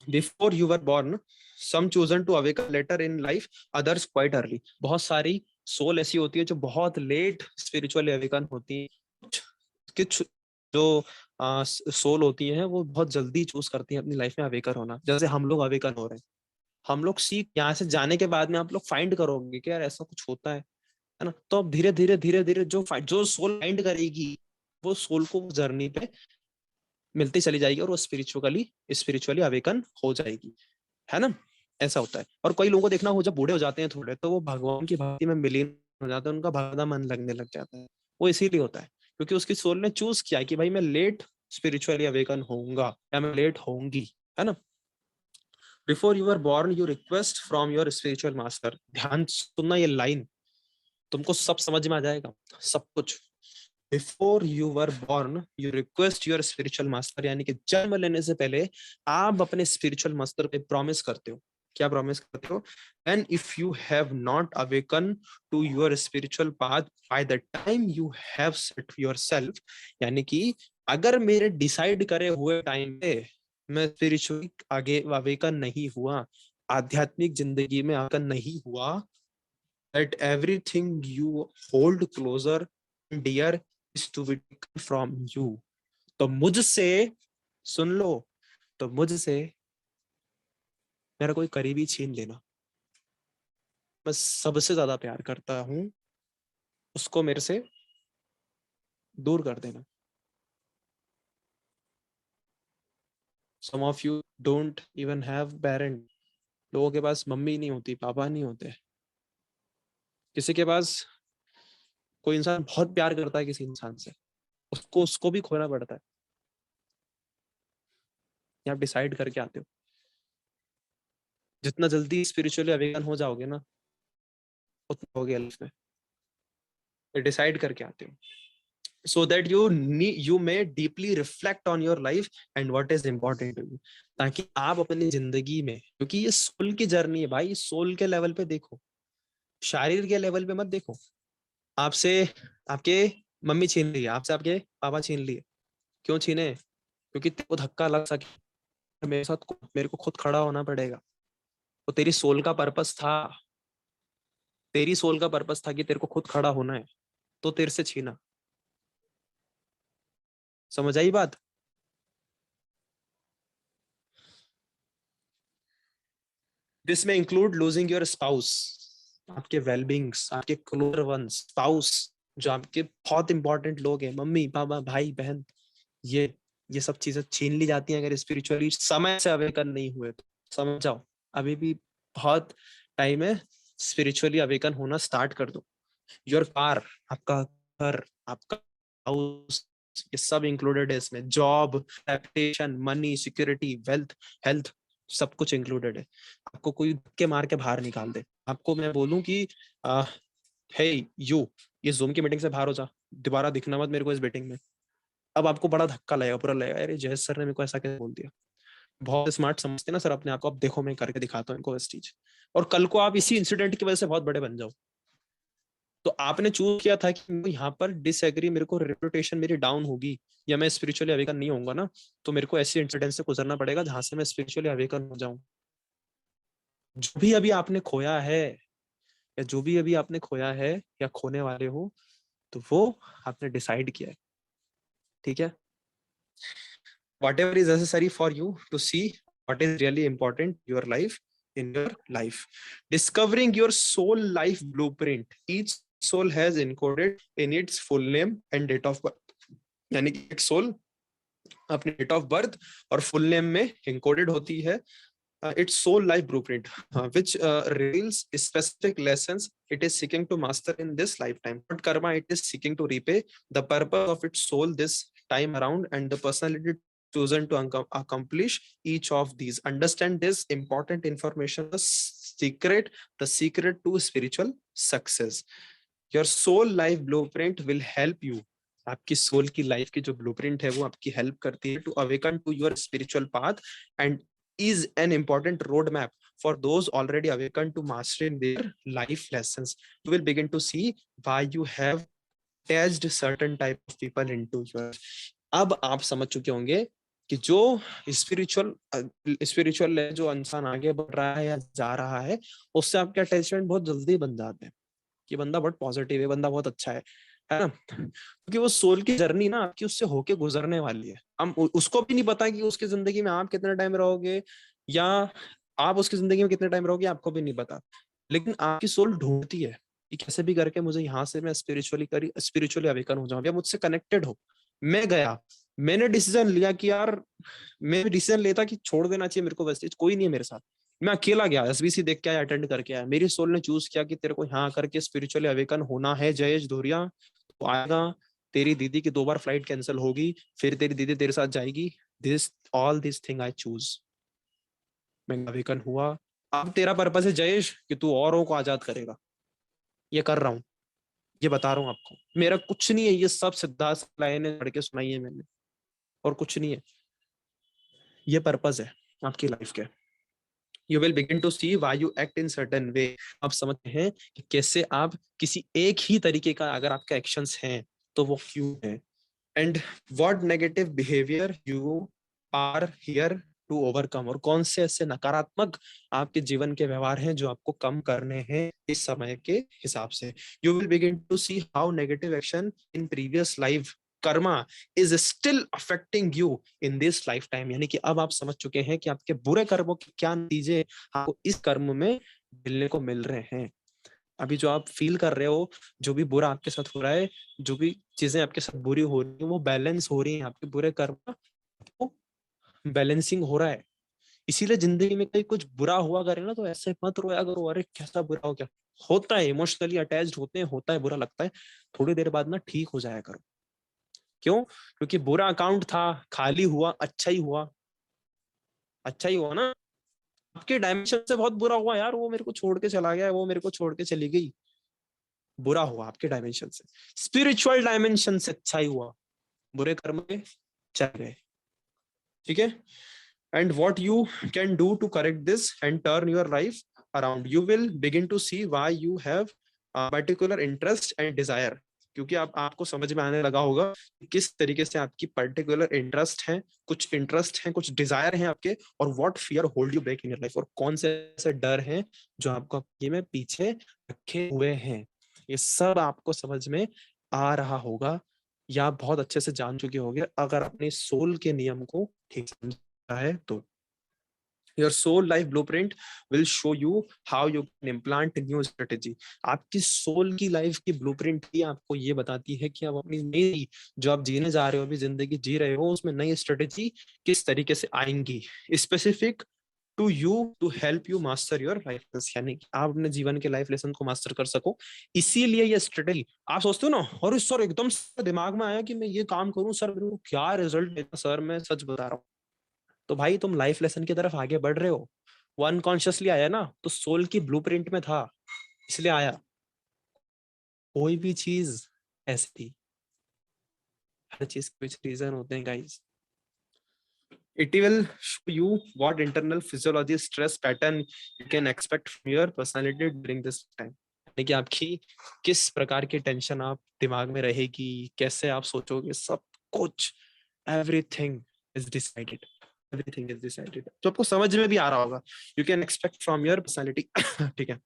Before you were born some chosen to awaken later in life, others quite early. बहुत सारी सोल ऐसी होती है जो बहुत लेट स्पिरिचुअली अवेकन होती है, कुछ जो सोल होती है वो बहुत जल्दी चूज करती है अपनी लाइफ में अवेकन होना, जैसे हम लोग अवेकन हो रहे हैं। हम लोग सीख यहाँ से जाने के बाद में आप लोग फाइंड करोगे कि यार ऐसा कुछ होता है ना, तो अब धीरे धीरे धीरे धीरे जो सोल फाइंड करेगी, वो सोल को जर्नी पे मिलती चली जाएगी और वो स्पिरिचुअली स्पिरिचुअली अवेकन हो जाएगी, है ना। ऐसा होता है। और कई लोगों को देखना, हो जब बूढ़े हो जाते हैं थोड़े, तो वो भगवान की भक्ति में विलीन हो जाते हैं, उनका भगवान मन लगने लग जाता है। वो इसीलिए होता है क्योंकि उसकी सोल ने चूज किया कि भाई मैं लेट स्पिरिचुअली अवेकन होऊंगा या मैं लेट होंगी, है ना। Before you are born you request from your spiritual master. ध्यान सुनना ये लाइन, तुमको सब समझ में आ जाएगा, सब कुछ। Before you were born you request your spiritual master, यानी कि जन्म लेने से पहले आप अपने स्पिरिचुअल मास्टर पे प्रॉमिस करते हो। क्या प्रॉमिस करते हो? And if you have not awaken to your spiritual path by the time you have set yourself, यानी कि अगर मेरे डिसाइड करे हुए टाइम पे मैं स्पिरिचुअली आगे अवेकन नहीं हुआ, आध्यात्मिक जिंदगी में आकर नहीं हुआ, that everything you hold closer and dear is to be taken from you, तो मुझसे, सुन लो, तो मुझसे मेरा कोई करीबी छीन लेना, मैं सबसे ज्यादा प्यार करता हूं, उसको मेरे से दूर कर देना। Some of you don't even have parent, लोगों के पास मम्मी नहीं होती, पापा नहीं होते। किसी के पास, कोई इंसान बहुत प्यार करता है किसी इंसान से, उसको उसको भी खोना पड़ता है। ये आप डिसाइड करके आते हो। जितना जल्दी स्पिरिचुअली अवेकन हो जाओगे ना, उतना हो गया लाइफ में, डिसाइड करके आते हो, so that you may deeply reflect on your life and what is important to you, ताकि आप अपनी जिंदगी में, क्योंकि ये सोल की जर्नी है भाई, सोल के लेवल पे देखो, शारीर के लेवल पे मत देखो। आपसे आपके मम्मी छीन ली, आपसे आपके पापा छीन लिए, क्यों छीने? क्योंकि तेरे को धक्का लग सके, मेरे साथ मेरे को खुद खड़ा होना पड़ेगा। तो तेरी सोल का पर्पस था, तेरी सोल का पर्पस था कि तेरे को खुद खड़ा होना है, तो तेरे से छीना। समझ आई बात? दिस में इंक्लूड लूजिंग योर स्पाउस, आपके वेलबींग्स, आपके क्लोज वंस, स्पाउस, जो आपके बहुत इंपॉर्टेंट लोग हैं, मम्मी पापा भाई बहन, ये सब चीजें छीन ली जाती हैं अगर स्पिरिचुअली समय से अवेकन नहीं हुए तो। समझ जाओ, अभी भी बहुत टाइम है, स्पिरिचुअली अवेकन होना स्टार्ट कर दो। योर कार, आपका घर, आपका हाउस, ये सब इंक्लूडेड है इसमें। Job, reputation, money, security, wealth, health, सब कुछ इंक्लूडेड है। आपको कोई के मार के बाहर निकाल दे, आपको मैं बोलूं कि हे यू, ये जूम की मीटिंग से बाहर हो जा, दोबारा दिखना मत मेरे को इस मीटिंग में। अब आपको बड़ा धक्का लगेगा, पूरा लगेगा अरे जयेश सर ने मेरे को ऐसा कैसे बोल दिया। बहुत स्मार्ट समझते ना सर अपने आप को। अब देखो मैं करके दिखाता हूँ इनको चीज, और कल को आप इसी इंसिडेंट की वजह से बहुत बड़े बन जाओ। तो आपने चूज किया था कि यहाँ पर डिसएग्री, मेरे को रेपुटेशन मेरी डाउन होगी या मैं स्पिरिचुअली अवेकन नहीं होऊंगा ना, तो मेरे को ऐसे इंसिडेंट से गुजरना पड़ेगा जहां से मैं स्पिरिचुअली अवेकन हो जाऊं। जो भी अभी आपने खोया है, या जो भी अभी आपने खोया है या खोने वाले हो, तो वो आपने डिसाइड किया है। ठीक है, whatever is necessary for you to see what is really important in your life. Discovering your soul life blueprint. Each soul has encoded in its full name and date of birth. यानी कि एक soul अपने date of birth और full name में encoded होती है. Its soul life blueprint, which reveals specific lessons it is seeking to master in this lifetime. What karma it is seeking to repay, the purpose of its soul this time around, and the personality chosen to accomplish each of these. Understand this important information, the secret to spiritual success. Your soul life blueprint will help you. आपकी soul की life की जो blueprint है वो आपकी help करती है to awaken to your spiritual path and is an important roadmap for those already awakened to mastering their life lessons. You will begin to see why you have attached certain type of people into your. अब आप समझ चुके होंगे कि जो spiritual जो इंसान आगे बढ़ रहा है या जा रहा है, उससे आपके अटैचमेंट बहुत जल्दी बन जाते हैं कि बंदा बहुत पॉजिटिव है, बंदा बहुत अच्छा है ना, क्योंकि वो सोल की जर्नी ना आपकी उससे होके गुजरने वाली है। हम उसको भी नहीं पता कि उसकी जिंदगी में आप कितना टाइम रहोगे या आप उसकी जिंदगी में कितने टाइम रहोगे, आपको भी नहीं पता। लेकिन आपकी सोल ढूंढती है कि कैसे भी करके मुझे यहाँ से मैं स्पिरिचुअली अवेकन हो जाऊं या मुझसे कनेक्टेड हो। मैं गया, मैंने डिसीजन लिया कि यार, मैं डिसीजन लेता कि छोड़ देना चाहिए मेरे को वेस्टेज, कोई नहीं है मेरे साथ, मैं अकेला गया, एसबीसी देख के आया, अटेंड करके आया। मेरी सोल ने चूज किया कि तेरे को यहाँ करके स्पिरिचुअली अवेकन होना है जयेश धुरिया, तो आएगा। तेरी दीदी की 2 बार फ्लाइट कैंसिल होगी, फिर तेरी दीदी तेरे साथ जाएगी। This all this thing I choose. मैं अवेकन हुआ। अब तेरा पर्पस है जयेश कि तू औरों को आजाद करेगा। ये कर रहा हूँ, ये बता रहा हूँ आपको। मेरा कुछ नहीं है, ये सब सिद्धार्थ लाइन ने पढ़ के सुनाई है मैंने, और कुछ नहीं है। ये पर्पस है आपकी लाइफ के। You will begin to see why you act in certain way. आप समझते हैं कि कैसे आप किसी एक ही तरीके का अगर आपके एक्शंस हैं तो वो क्यों है, and what negative behavior you are here to overcome, और कौन से ऐसे नकारात्मक आपके जीवन के व्यवहार हैं जो आपको कम करने हैं इस समय के हिसाब से. You will begin to see how negative action in previous life Karma is still affecting you in this lifetime. यानी कि अब आप समझ चुके हैं कि आपके बुरे कर्मों के क्या नतीजे आपको इस कर्म में मिलने को मिल रहे हैं. अभी जो आप फील कर रहे हो, जो भी बुरा आपके साथ हो रहा है, जो भी चीजें आपके साथ बुरी हो रही है, वो बैलेंस हो रही है. आपके बुरे कर्म को बैलेंसिंग हो रहा है. इसीलिए जिंदगी में कहीं कुछ बुरा हुआ करे ना, तो ऐसे मत रोया करो, अरे कैसा बुरा हो गया. होता है, इमोशनली अटैच्ड होते हैं, होता है, बुरा लगता है. थोड़ी देर बाद ना ठीक हो जाया करो. क्यों? क्योंकि बुरा अकाउंट था, खाली हुआ, अच्छा ही हुआ. अच्छा ही हुआ ना. आपके डायमेंशन से बहुत बुरा हुआ यार, वो मेरे को छोड़ के चला गया, वो मेरे को छोड़ के चली गई. बुरा हुआ आपके डायमेंशन से. स्पिरिचुअल डायमेंशन से अच्छा ही हुआ, बुरे कर्म में चल गए. ठीक है. And what you can do to correct this and turn your life around. You will begin to see why you have particular interest and desire. क्योंकि आपको समझ में आने लगा होगा कि किस तरीके से आपकी पर्टिकुलर इंटरेस्ट है, कुछ इंटरेस्ट है, कुछ डिजायर है आपके, और what fear hold you back in your life, और कौन से ऐसे डर हैं जो आपको ये में पीछे रखे हुए हैं. ये सब आपको समझ में आ रहा होगा या आप बहुत अच्छे से जान चुके होंगे अगर अपने सोल के नियम को ठीक समझा है तो. Your soul life blueprint will show you how you can implant a new strategy. आपकी सोल की लाइफ की ब्लूप्रिंट ही आपको ये बताती है कि आप अपनी नई जो आप जीने जा रहे हो, अभी जिंदगी जी रहे हो, उसमें नई स्ट्रेटेजी किस तरीके से आएंगी. Specific to you to help you master your life lesson, यानी कि आप अपने जीवन के लाइफ लेसन को मास्टर कर सको। इसीलिए ये स्ट्रेटेजी आप सोचते हो ना, और सर एकदम से दिमाग में आया कि मैं ये काम करूं सर, मेरे को क्या रिजल्ट देगा सर, मैं सच बता रहा हूँ। तो भाई तुम लाइफ लेसन की तरफ आगे बढ़ रहे हो, वो अनकॉन्शियसली आया ना, तो सोल की ब्लूप्रिंट में था इसलिए आया। कोई भी चीज ऐसी थी, हर चीज के कुछ रीजन होते हैं guys. It will show you what internal physiology stress pattern you can expect from your personality during this time। यानी कि आपकी किस प्रकार की टेंशन आप दिमाग में रहेगी, कैसे आप सोचोगे, सब कुछ everything is decided, everything is decided. तो आपको समझ में भी आ रहा होगा, you can expect from your personality. ठीक है।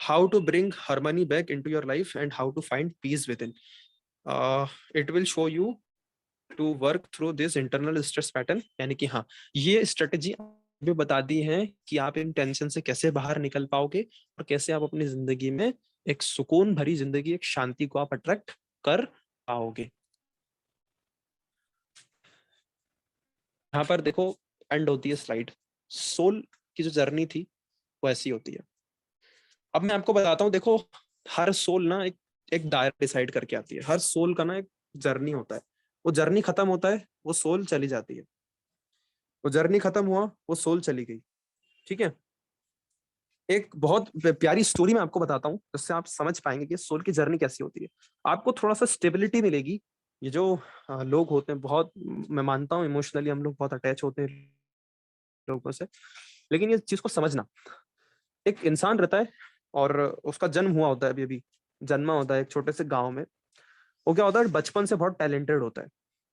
How to bring harmony back into your life and how to find peace within. It will show you to work through this internal stress pattern, यानी कि हाँ, ये strategy भी बता दी है कि आप इन टेंशन से कैसे बाहर निकल पाओगे और कैसे आप अपनी जिंदगी में एक सुकून भरी जिंदगी, एक शांति को आप अट्रैक्ट कर पाओगे। यहाँ पर देखो एंड होती है स्लाइड। सोल की जो जर्नी थी वो ऐसी होती है। अब मैं आपको बताता हूँ, देखो हर सोल ना एक दायरा डिसाइड करके आती है। हर सोल का ना एक जर्नी होता है, वो जर्नी खत्म होता है, वो सोल चली जाती है। वो जर्नी खत्म हुआ, वो सोल चली गई। ठीक है। एक बहुत प्यारी स्टोरी मैं आपको बताता हूँ जिससे आप समझ पाएंगे कि सोल की जर्नी कैसी होती है। आपको थोड़ा सा स्टेबिलिटी मिलेगी। ये जो लोग होते हैं बहुत, मैं मानता हूँ इमोशनली हम लोग बहुत अटैच होते हैं लोगों से, लेकिन ये चीज को समझना, एक इंसान रहता है और उसका जन्म हुआ होता है, अभी अभी जन्मा होता है एक छोटे से गांव में। वो क्या होता है, बचपन से बहुत टैलेंटेड होता है,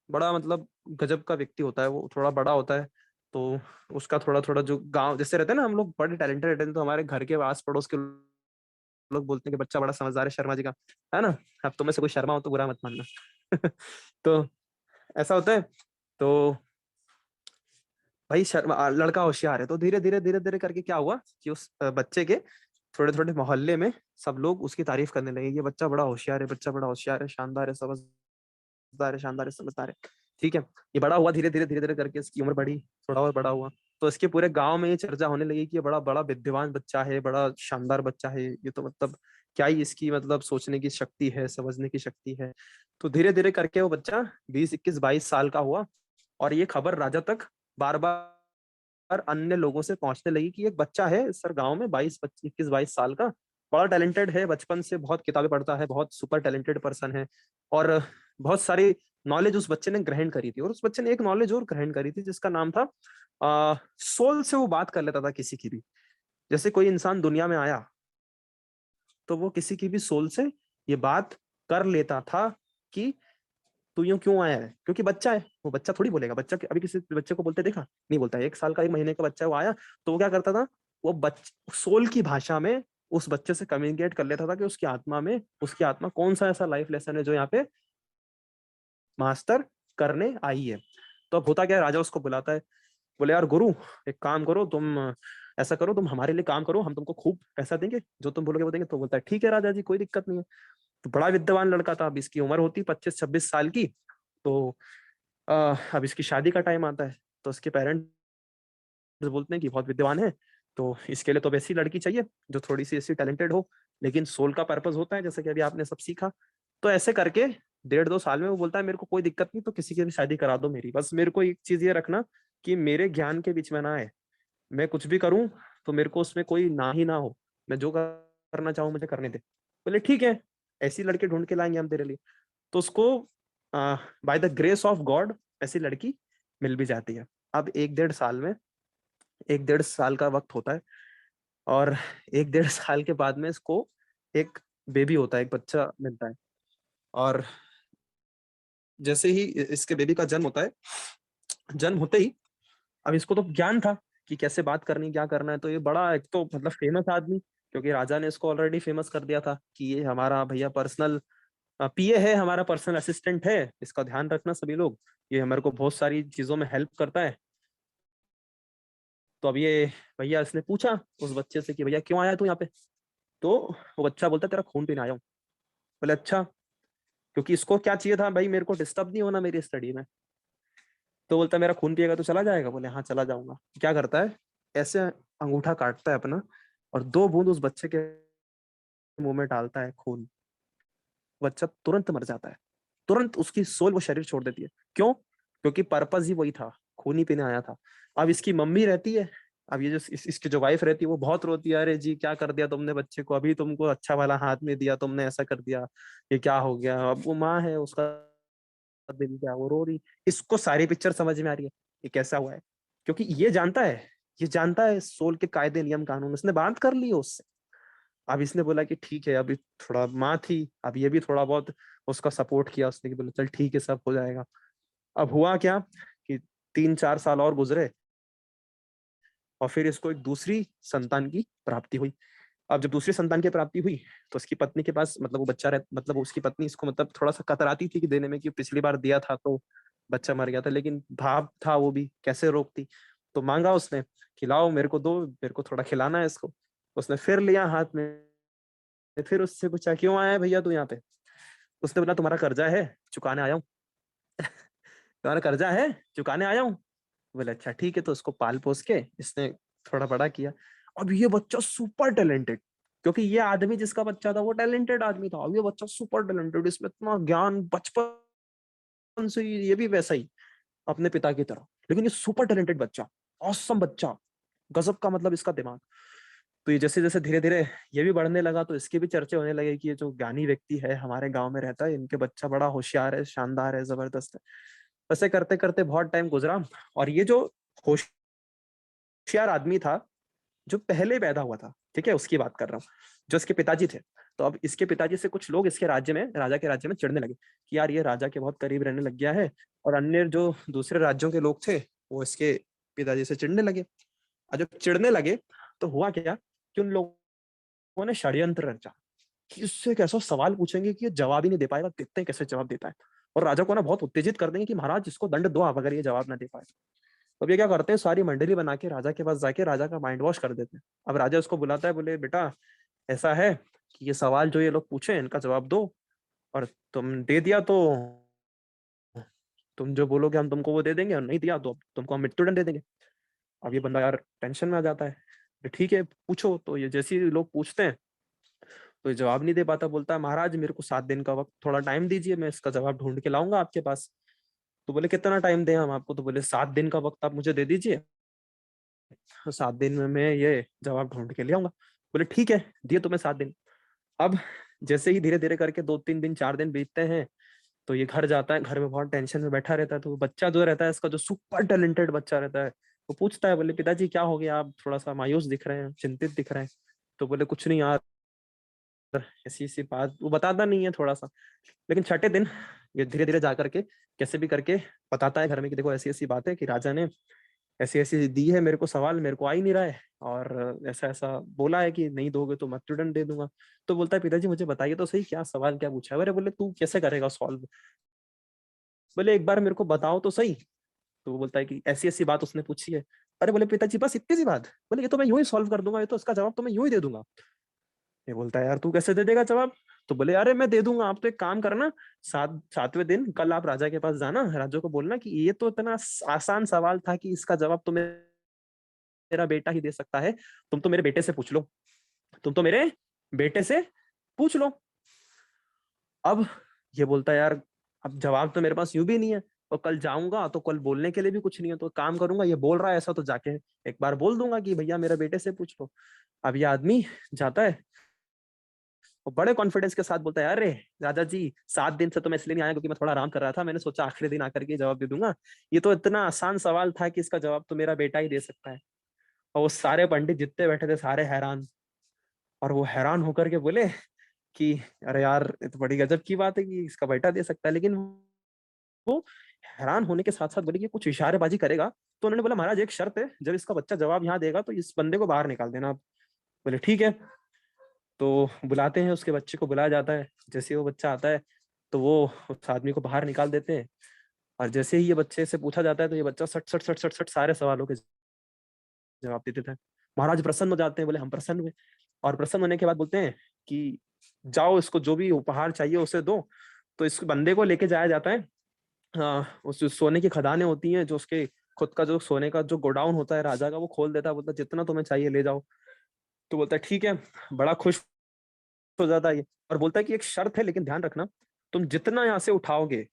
बड़ा मतलब गजब का व्यक्ति होता है। वो थोड़ा बड़ा होता है तो उसका थोड़ा थोड़ा जो गांव जैसे रहते हैं ना, हम लोग बड़े टैलेंटेड रहते हैं तो हमारे घर के आस पड़ोस के लोग बोलते हैं कि बच्चा बड़ा समझदार है, शर्मा जी का, है ना। अब तुम में से कोई शर्मा हो तो बुरा मत मानना। तो ऐसा होता है। तो भाई शर्मा लड़का होशियार है, तो धीरे धीरे धीरे धीरे करके क्या हुआ कि उस बच्चे के थोड़े थोड़े मोहल्ले में सब लोग उसकी तारीफ करने लगे, ये बच्चा बड़ा होशियार है, बच्चा बड़ा होशियार है, शानदार है, समझदार है, शानदार है, समझदार है। ठीक है। ये बड़ा हुआ, धीरे धीरे धीरे धीरे करके इसकी उम्र बढ़ी, थोड़ा और बड़ा हुआ, तो इसके पूरे गांव में ये चर्चा होने लगी कि ये बड़ा बड़ा विद्वान बच्चा है, बड़ा शानदार बच्चा है, ये तो मतलब क्या ही इसकी मतलब सोचने की शक्ति है, समझने की शक्ति है। तो धीरे धीरे करके वो बच्चा 20 21 22 साल का हुआ और ये खबर राजा तक बार बार अन्य लोगों से पहुंचने लगी कि एक बच्चा है सर गांव में 21 22 साल का, बड़ा टैलेंटेड है, बचपन से बहुत किताबें पढ़ता है, बहुत सुपर टैलेंटेड पर्सन है और बहुत सारी नॉलेज उस बच्चे ने ग्रहण करी थी। और उस बच्चे ने एक नॉलेज और ग्रहण करी थी जिसका नाम था सोल से वो बात कर लेता था किसी की भी। जैसे कोई इंसान दुनिया में आया तो वो किसी की भी सोल से ये बात कर लेता था कि तू यूं क्यों आया है, क्योंकि बच्चा है, वो बच्चा थोड़ी बोलेगा। बच्चा अभी किसी बच्चे को बोलते देखा नहीं, बोलता है। 1 साल का 1 महीने का बच्चा है, वो आया तो वो क्या करता था, वो सोल की भाषा में उस बच्चे से कम्युनिकेट कर लेता था कि उसकी आत्मा में, उसकी आत्मा कौन सा ऐसा लाइफ लेसन है जो यहाँ पे मास्टर करने आई है। तो अब होता क्या है, राजा उसको बुलाता है, बोले यार गुरु एक काम करो तुम, ऐसा करो तुम हमारे लिए काम करो, हम तुमको खूब पैसा देंगे, जो तुम बोलोगे वो देंगे। तो बोलता है ठीक है राजा जी, कोई दिक्कत नहीं है। तो बड़ा विद्वान लड़का था, अब इसकी उम्र होती 25 26 साल की। तो अब इसकी शादी का टाइम आता है तो इसके पेरेंट्स बोलते हैं कि बहुत विद्वान है तो इसके लिए तो वैसी लड़की चाहिए जो थोड़ी सी ऐसी टैलेंटेड हो, लेकिन सोल का पर्पस होता है जैसे कि अभी आपने सब सीखा। तो ऐसे करके 1.5 2 साल में वो बोलता है मेरे को कोई दिक्कत नहीं, तो किसी की भी शादी करा दो मेरी, बस मेरे को एक चीज ये रखना कि मेरे ज्ञान के बीच में ना आए, मैं कुछ भी करूं तो मेरे को उसमें कोई ना ही ना हो, मैं जो करना चाहूं मुझे करने दे। बोले ठीक है, ऐसी लड़की ढूंढ के लाएंगे हम तेरे लिए। तो उसको by the grace of God ऐसी लड़की मिल भी जाती है। अब 1 1.5 साल में, 1 1.5 साल का वक्त होता है और 1 1.5 साल के बाद में इसको एक बेबी होता है, एक बच्चा मिलता है। और जैसे ही इसके बेबी का जन्म होता है, जन्म होते ही अब इसको तो ज्ञान था कि कैसे बात करनी, क्या करना है। तो ये बड़ा एक तो मतलब फेमस आदमी, क्योंकि राजा ने इसको ऑलरेडी फेमस कर दिया था कि ये हमारा भैया पर्सनल पीए है, हमारा पर्सनल असिस्टेंट है, इसका ध्यान रखना सभी लोग, ये हमारे को बहुत सारी चीजों में हेल्प करता है। तो अब ये भैया इसने पूछा उस बच्चे से कि भैया क्यों आया तू यहाँ पे। तो वो बच्चा बोलता तेरा खून पीने आया हूँ। बोले अच्छा, क्योंकि इसको क्या चाहिए था भाई, मेरे को डिस्टर्ब नहीं होना मेरी स्टडी में। तो बोलता है मेरा खून पिएगा तो चला जाएगा? बोले हाँ चला जाऊंगा। क्या करता है, ऐसे अंगूठा काटता है अपना और 2 बूंद उस बच्चे के मुंह में डालता है खून। बच्चा तुरंत मर जाता है, तुरंत उसकी सोल वो शरीर छोड़ देती है। क्यों? क्योंकि पर्पस ही वही था, खून ही पीने आया था। अब इसकी मम्मी रहती है, अब ये जो इसकी जो वाइफ रहती है वो बहुत रोती है, अरे जी क्या कर दिया तुमने बच्चे को, अभी तुमको अच्छा वाला हाथ में दिया तुमने, ऐसा कर दिया, ये क्या हो गया। अब वो माँ है, उसका दिल क्या, वो रो रही। इसको सारी पिक्चर समझ में आ रही है ये कैसा हुआ है, क्योंकि ये जानता है सोल के कायदे नियम कानून, उसने बात कर ली है उससे। अब इसने बोला कि ठीक है, अभी थोड़ा माँ थी, अब ये भी थोड़ा बहुत उसका सपोर्ट किया उसने, कि बोला चल ठीक है सब हो जाएगा। अब हुआ क्या कि 3-4 साल और गुजरे और फिर इसको एक दूसरी संतान की प्राप्ति हुई। अब जब दूसरी संतान की प्राप्ति हुई तो उसकी पत्नी के पास, मतलब वो बच्चा मतलब उसकी पत्नी इसको मतलब थोड़ा सा कतराती थी कि देने में, कि पिछली बार दिया था तो बच्चा मर गया था, लेकिन भाव था वो भी, कैसे रोकती। तो मांगा उसने, खिलाओ मेरे को, दो मेरे को थोड़ा खिलाना है इसको। उसने फिर लिया हाथ में, फिर उससे पूछा क्यों आया है भैया तू यहाँ पे? उसने बोला तुम्हारा कर्जा है, चुकाने आया हूँ। तुम्हारा कर्जा है, चुकाने आया हूँ। बोले अच्छा ठीक है। तो उसको पाल पोस के इसने थोड़ा बड़ा किया। अब ये बच्चा सुपर टैलेंटेड, क्योंकि ये आदमी जिसका बच्चा था वो टैलेंटेड आदमी था, अब ये बच्चा सुपर टैलेंटेड, इसमें इतना ज्ञान बचपन से ही, ये भी वैसा ही अपने पिता की तरह, लेकिन ये सुपर टैलेंटेड बच्चा, ऑसम बच्चा, गजब का मतलब इसका दिमाग। तो ये जैसे जैसे धीरे धीरे ये भी बढ़ने लगा तो इसके भी चर्चे होने लगे कि ये जो ज्ञानी व्यक्ति है हमारे गांव में रहता है, इनके बच्चा बड़ा होशियार है, शानदार है, जबरदस्त है। ऐसे करते करते बहुत टाइम गुजरा और ये जो होशियार आदमी था, जो पहले पैदा हुआ था, ठीक है, उसकी बात कर रहा हूँ, जो इसके पिताजी थे। तो अब इसके पिताजी से कुछ लोग इसके राज्य में, राजा के राज्य में चिढ़ने लगे कि यार ये राजा के बहुत करीब रहने लग गया है, और अन्य जो दूसरे राज्यों के लोग थे वो इसके पिताजी से चिढ़ने लगे। और जब चिढ़ने लगे तो हुआ क्या कि उन लोगों ने षड्यंत्र रचा कि इससे एक ऐसा सवाल पूछेंगे कि ये जवाब ही नहीं दे पाएगा, देखते हैं कैसे जवाब देता है। और राजा को ना बहुत उत्तेजित कर देंगे कि महाराज इसको दंड दो आप, अगर ये जवाब ना दे पाए। तो अब ये क्या करते हैं, सारी मंडली बना के राजा के पास जाके राजा का माइंड वॉश कर देते हैं। अब राजा उसको बुलाता है, बोले बेटा ऐसा है कि ये सवाल जो ये लोग पूछे इनका जवाब दो, और तुम दे दिया तो तुम जो बोलोगे हम तुमको वो दे देंगे, और नहीं दिया तो तुमको हम मृत्युदंड दे देंगे। अब ये बंदा यार टेंशन में आ जाता है, ठीक है पूछो। तो ये जैसे ही लोग पूछते हैं तो ये जवाब नहीं दे पाता, बोलता है महाराज मेरे को 7 दिन का वक्त, थोड़ा टाइम दीजिए, मैं इसका जवाब ढूंढ के लाऊंगा आपके पास। तो बोले कितना टाइम दें हम आपको? तो बोले 7 दिन का वक्त आप मुझे दे दीजिए, 7 दिन में मैं ये जवाब ढूंढ के ले आऊंगा। बोले ठीक है, दिए तुम्हें 7 दिन। अब जैसे ही धीरे धीरे करके 2-3 दिन 4 दिन बीतते हैं तो ये घर जाता है, घर में बहुत टेंशन में बैठा रहता है। तो वो बच्चा जो रहता है इसका, जो सुपर टैलेंटेड बच्चा रहता है, वो पूछता है, बोले पिताजी क्या हो गया, आप थोड़ा सा मायूस दिख रहे हैं, चिंतित दिख रहे हैं। तो बोले कुछ नहीं यार, ऐसी सी बात, वो बताता नहीं है थोड़ा सा। लेकिन छठे दिन ये धीरे धीरे जा करके कैसे भी करके बताता है घर में कि देखो ऐसी ऐसी बात है कि राजा ने ऐसी ऐसी दी है मेरे को, सवाल मेरे को आ ही नहीं रहा है, और ऐसा ऐसा बोला है कि नहीं दोगे तो मृत्युदंड दे दूंगा। तो बोलता है पिताजी मुझे बताइए तो सही, क्या सवाल क्या पूछा है? अरे बोले तू कैसे करेगा सॉल्व? बोले एक बार मेरे को बताओ तो सही। तो वो बोलता है कि ऐसी ऐसी बात उसने पूछी है। अरे बोले पिताजी बस इतनी सी बात? बोले ये तो मैं यूं ही सॉल्व कर दूंगा, ये तो इसका जवाब तो मैं यूं ही दे दूंगा। ये बोलता है यार तू कैसे दे देगा जवाब? तो बोले अरे मैं दे दूंगा, आप तो एक काम करना, 7वें दिन कल आप राजा के पास जाना, राजा को बोलना कि ये तो इतना आसान सवाल था कि इसका जवाब तो मेरा बेटा ही दे सकता है, तुम तो मेरे बेटे से पूछ लो, तुम तो मेरे बेटे से पूछ लो। अब ये बोलता है यार अब जवाब तो मेरे पास यूं भी नहीं है, और कल जाऊंगा तो कल बोलने के लिए भी कुछ नहीं है, तो काम करूंगा, ये बोल रहा है ऐसा तो जाके एक बार बोल दूंगा कि भैया मेरे बेटे से पूछ लो। अब ये आदमी जाता है और बड़े कॉन्फिडेंस के साथ बोलता है अरे राजा जी 7 दिन से तो मैं इसलिए नहीं आया क्योंकि मैं थोड़ा आराम कर रहा था, मैंने सोचा आखिरी दिन आकर के जवाब दे दूंगा, ये तो इतना आसान सवाल था कि इसका जवाब तो मेरा बेटा ही दे सकता है। और वो सारे पंडित जितने बैठे थे सारे हैरान, और वो हैरान होकर के बोले कि अरे यार ये तो बड़ी गजब की बात है कि इसका बेटा दे सकता है। लेकिन वो हैरान होने के साथ साथ बोले कि कुछ इशारेबाजी करेगा। तो उन्होंने बोला महाराज एक शर्त है, जब इसका बच्चा जवाब यहाँ देगा तो इस बंदे को बाहर निकाल देना आप। बोले ठीक है। तो बुलाते हैं, उसके बच्चे को बुलाया जाता है। जैसे ही वो बच्चा आता है तो वो उस आदमी को बाहर निकाल देते हैं, और जैसे ही ये बच्चे से पूछा जाता है तो ये बच्चा सट सट सट सट सट सारे सवालों के जवाब देते थे। महाराज प्रसन्न हो जाते हैं, बोले हम प्रसन्न हुए। और प्रसन्न होने के बाद बोलते हैं कि जाओ इसको जो भी उपहार चाहिए उसे दो। तो इस बंदे को लेके जाया जाता है उस जो सोने की खदानें होती हैं, जो उसके खुद का जो सोने का जो गोडाउन होता है राजा का, वो खोल देता है, बोलता है जितना तुम्हें चाहिए ले जाओ। तो बोलता है ठीक है, बड़ा खुश हो जाता है ये, और बोलता है कि एक शर्त है, लेकिन ध्यान रखना, तुम जितना यहाँ से उठाओगे,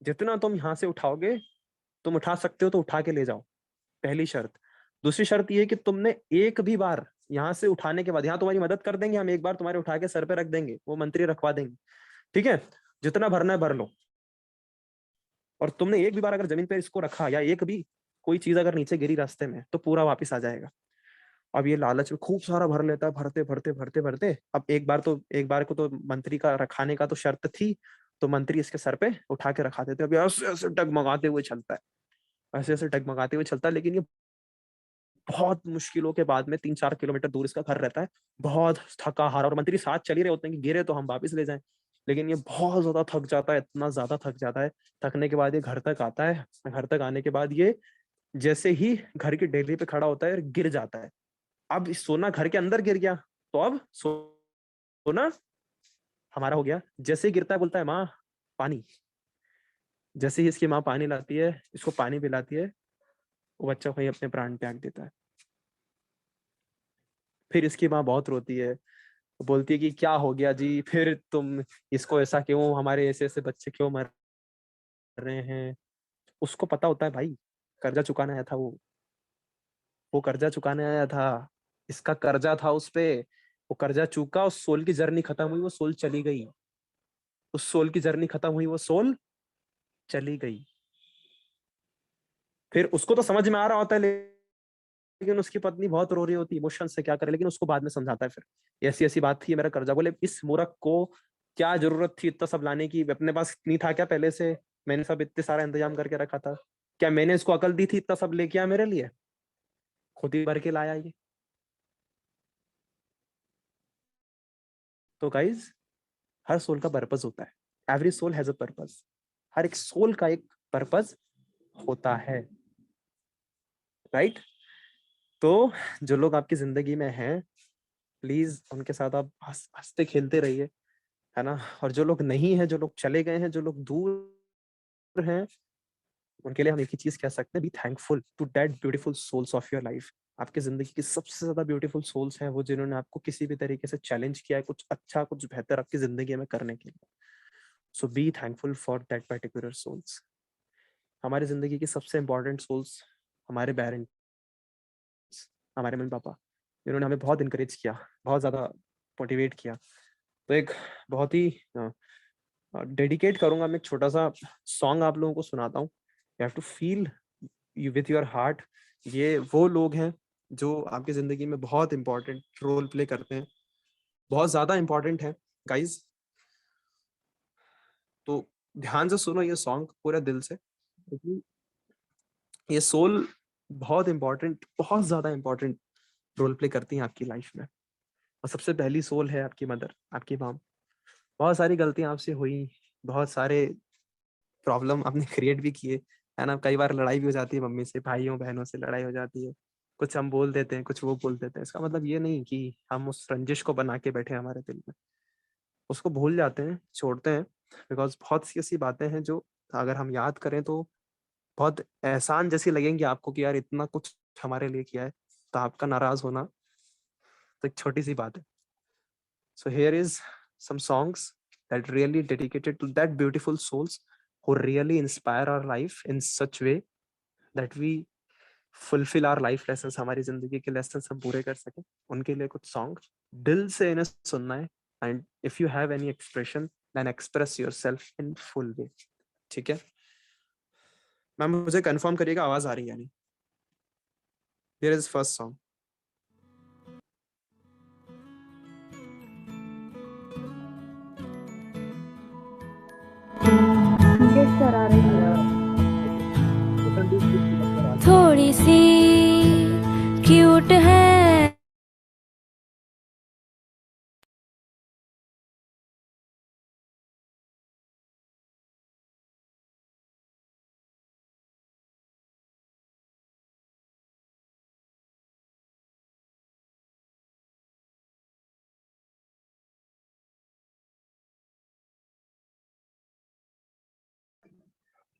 जितना तुम यहाँ से उठाओगे, तुम उठा सकते हो तो उठा के ले जाओ, पहली शर्त। दूसरी शर्त ये है कि तुमने एक भी बार यहाँ से उठाने के बाद, यहाँ तुम्हारी मदद कर देंगे हम, एक बार तुम्हारे उठा के सर पे रख देंगे, वो मंत्री रखवा देंगे, ठीक है, जितना भरना है भर लो, और तुमने एक भी बार अगर जमीन पे इसको रखा, या एक भी कोई चीज अगर नीचे गिरी रास्ते में, तो पूरा वापस आ जाएगा। अब ये लालच में खूब सारा भर लेता है, भरते भरते भरते भरते, अब एक बार को तो मंत्री का रखाने का तो शर्त थी, तो मंत्री इसके सर पे उठा के रखा देते, अभी ऐसे ऐसे डगमगाते हुए चलता है, ऐसे ऐसे डगमगाते हुए चलता है, लेकिन ये बहुत मुश्किलों के बाद में 3-4 किलोमीटर दूर इसका घर रहता है, बहुत थका हारा, और मंत्री साथ चल ही रहे होते हैं कि गिरे तो हम वापिस ले जाएं, लेकिन ये बहुत ज्यादा थक जाता है, इतना ज्यादा थक जाता है, थकने के बाद ये घर तक आता है, घर तक आने के बाद ये जैसे ही घर की डेली पे खड़ा होता है और गिर जाता है। अब सोना घर के अंदर गिर गया, तो अब सोना हमारा हो गया। जैसे ही गिरता है बोलता है माँ पानी, जैसे ही इसकी माँ पानी लाती है, इसको पानी पिलाती है, वो बच्चा वहीं अपने प्राण त्याग देता है। फिर इसकी माँ बहुत रोती है, बोलती है कि क्या हो गया जी, फिर तुम इसको ऐसा क्यों, हमारे ऐसे ऐसे बच्चे क्यों मर रहे हैं। उसको पता होता है भाई, कर्जा चुकाने आया था वो कर्जा चुकाने आया था, इसका कर्जा था उस पे, वो कर्जा चूका, उस सोल की जर्नी खत्म हुई, वो सोल चली गई, उस सोल की जर्नी खत्म हुई, वो सोल चली गई। फिर उसको तो समझ में आ रहा होता है, लेकिन उसकी पत्नी बहुत रो रही होती है, इमोशन से क्या करे, लेकिन उसको बाद में समझाता है फिर ऐसी ऐसी बात थी, मेरा कर्जा। बोले इस मूर्ख को क्या जरूरत थी इतना सब लाने की, अपने पास नहीं था क्या पहले से, मैंने सब इतने सारा इंतजाम करके रखा था, क्या मैंने इसको अकल दी थी इतना सब लेके आया मेरे लिए, खुद ही भर के लाया ये। तो गाइज, हर सोल का पर्पस होता है, every soul has a purpose, हर एक सोल का एक पर्पस होता है, राइट। तो जो लोग आपकी जिंदगी में हैं, प्लीज उनके साथ आप हंसते खेलते रहिए, है ना। और जो लोग नहीं है, जो लोग चले गए हैं, जो लोग दूर हैं, उनके लिए हम एक ही चीज कह सकते हैं, be thankful to that beautiful souls of your life. आपकी जिंदगी की सबसे ज्यादा ब्यूटीफुल सोल्स हैं वो, जिन्होंने आपको किसी भी तरीके से चैलेंज किया है कुछ अच्छा कुछ बेहतर आपकी जिंदगी में करने के लिए। So be thankful for that particular souls. हमारी जिंदगी की सबसे इंपॉर्टेंट सोल्स हमारे पेरेंट्स, हमारे मम्मी पापा, जिन्होंने हमें बहुत इंकरेज किया, बहुत ज्यादा मोटिवेट किया। तो एक बहुत ही डेडिकेट करूंगा मैं एक छोटा सा सॉन्ग आप लोगों को सुनाता हूँ। You have to feel you with your heart. ये वो लोग हैं जो आपकी जिंदगी में बहुत इंपॉर्टेंट रोल प्ले करते हैं, बहुत ज्यादा इंपॉर्टेंट है गाइज। तो ध्यान से सुनो ये सॉन्ग पूरे दिल से, क्योंकि ये सोल बहुत इंपॉर्टेंट, बहुत ज्यादा इंपॉर्टेंट रोल प्ले करती हैं आपकी लाइफ में। और सबसे पहली सोल है आपकी मदर, आपकी मॉम। बहुत सारी गलतियां आपसे हुई, बहुत सारे प्रॉब्लम आपने क्रिएट भी किए, है ना। कई बार लड़ाई भी हो जाती है मम्मी से, भाइयों बहनों से लड़ाई हो जाती है, कुछ हम बोल देते हैं, कुछ वो बोल देते हैं। इसका मतलब ये नहीं कि हम उस रंजिश को बना के बैठे हमारे दिल में, उसको भूल जाते हैं, छोड़ते हैं। बिकॉज बहुत सी ऐसी बातें हैं जो अगर हम याद करें तो बहुत एहसान जैसी लगेंगी आपको, कि यार इतना कुछ हमारे लिए किया है, तो आपका नाराज होना तो एक छोटी सी बात है। So here is some songs that really dedicated to that beautiful souls who really inspire our life in such way that we fulfill our life lessons, हमारी जिंदगी के lessons हम पूरे कर सकें। उनके लिए कुछ songs दिल से इन्हें सुनना है, and if you have any expression then express yourself in full way, ठीक है। मैम मुझे कंफर्म करिएगा आवाज आ रही है या नहीं। Here is first song. Yes sir, आ रही है। थोड़ी सी क्यूट है,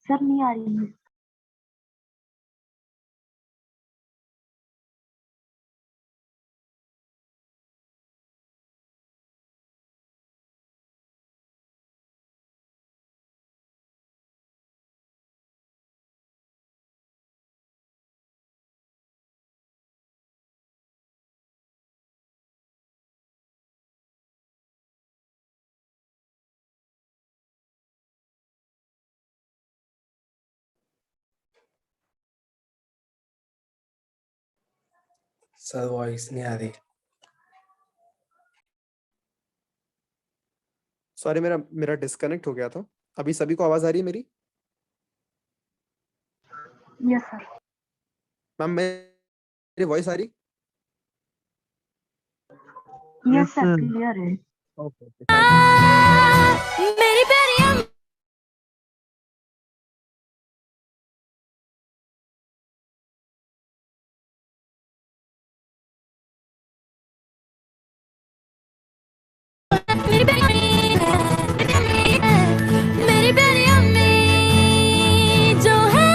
सर नहीं आ रही है। सर वॉइस नहीं आ रही। सॉरी, मेरा मेरा डिस्कनेक्ट हो गया था। अभी सभी को आवाज आ रही है मेरी? Yes sir. मैम, मेरी वॉइस आ रही? यस सर, क्लियर है। Okay okay, thank you. मेरी प्यारी मेरी प्यारी मेरी प्यारी अम्मी जो है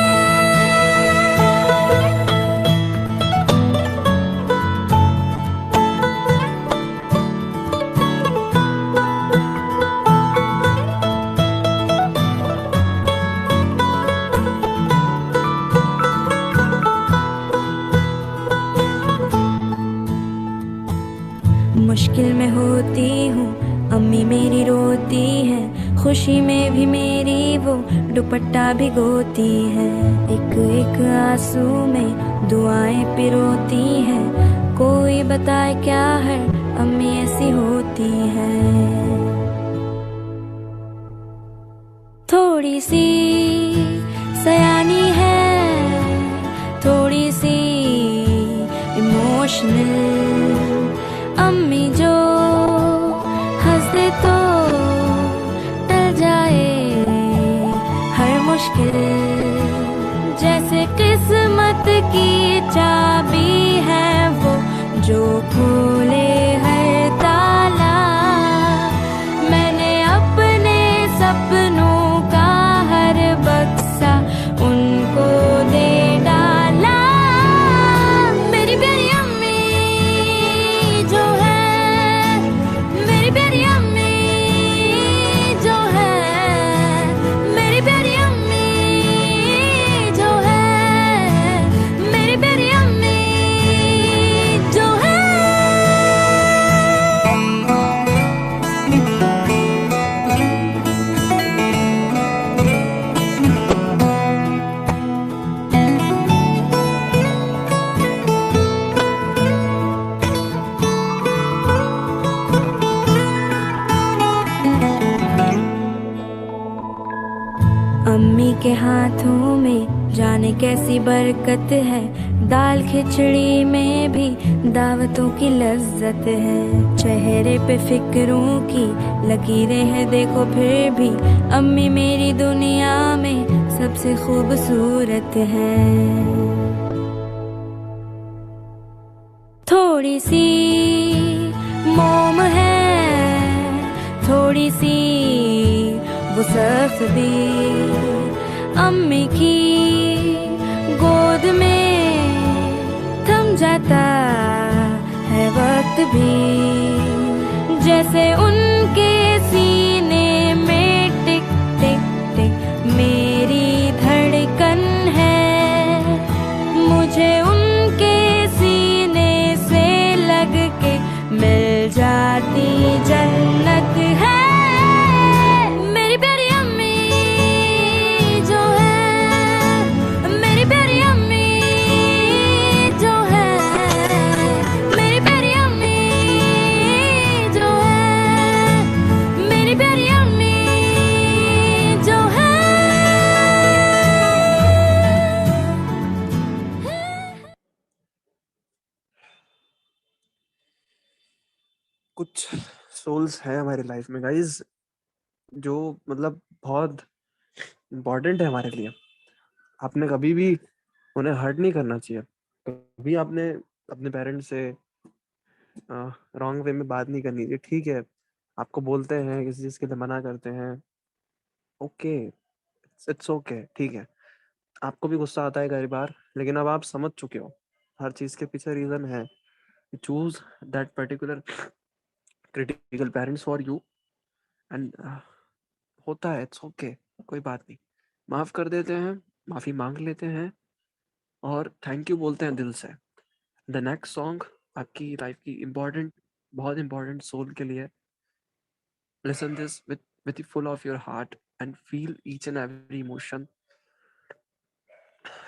मुश्किल में होती हूँ अम्मी मेरी रोती है, खुशी में भी मेरी वो दुपट्टा भिगोती है, एक एक आंसू में दुआएं पिरोती है, कोई बताए क्या है अम्मी ऐसी होती है। थोड़ी सी सयानी है, थोड़ी सी इमोशनल, अम्मी जो हंस दे तो टल जाए हर मुश्किल, जैसे किस्मत की चाबी है वो जो खोले हर ताला, मैंने अपने सपनों का हर बक्सा उनको दे डाला। मेरी प्यारी अम्मी जो है, मेरी प्यारी अम्मी जो है, मेरी प्यारी अम्मी जो है, मेरी प्यारी अम्मी जो है। अम्मी के हाथों में जाने कैसी बरकत है, दाल खिचड़ी में भी दावतों की लज्जत है, चेहरे पे फिक्रों की लकीरें हैं देखो फिर भी, अम्मी मेरी दुनिया में सबसे खूबसूरत है। थोड़ी सी मोम है, थोड़ी सी वो सख्त भी, अम्मी की गोद में थम जाता है वक्त भी, जैसे उनके सीने में टिक टिक टिक मेरी धड़कन है, मुझे उनके सीने से लग के मिल जाती जन्नत है। मेरी प्यारी अम्मी जो है, मेरी प्यारी अम्मी जो है, मेरी प्यारी अम्मी जो है, मेरी प्यारी अम्मी जो है। कुछ सोल्स है हमारी लाइफ में गाइज, जो मतलब बहुत इम्पोर्टेंट है हमारे लिए। आपने कभी भी उन्हें हर्ट नहीं करना चाहिए। कभी आपने अपने पेरेंट्स से रॉन्ग वे में बात नहीं करनी चाहिए। ठीक है, आपको बोलते हैं किसी चीज के लिए मना करते हैं, ओके, इट्स ओके, ठीक है। आपको भी गुस्सा आता है कई बार, लेकिन अब आप समझ चुके हो हर चीज के पीछे रीजन है। Choose that particular critical parents for you and होता है, इट्स ओके, कोई बात नहीं। माफ कर देते हैं, माफी मांग लेते हैं और थैंक यू बोलते हैं दिल से। द नेक्स्ट सॉन्ग आपकी लाइफ की इम्पोर्टेंट, बहुत इम्पोर्टेंट सोल के लिए। Listen this with full of your heart and feel each and every emotion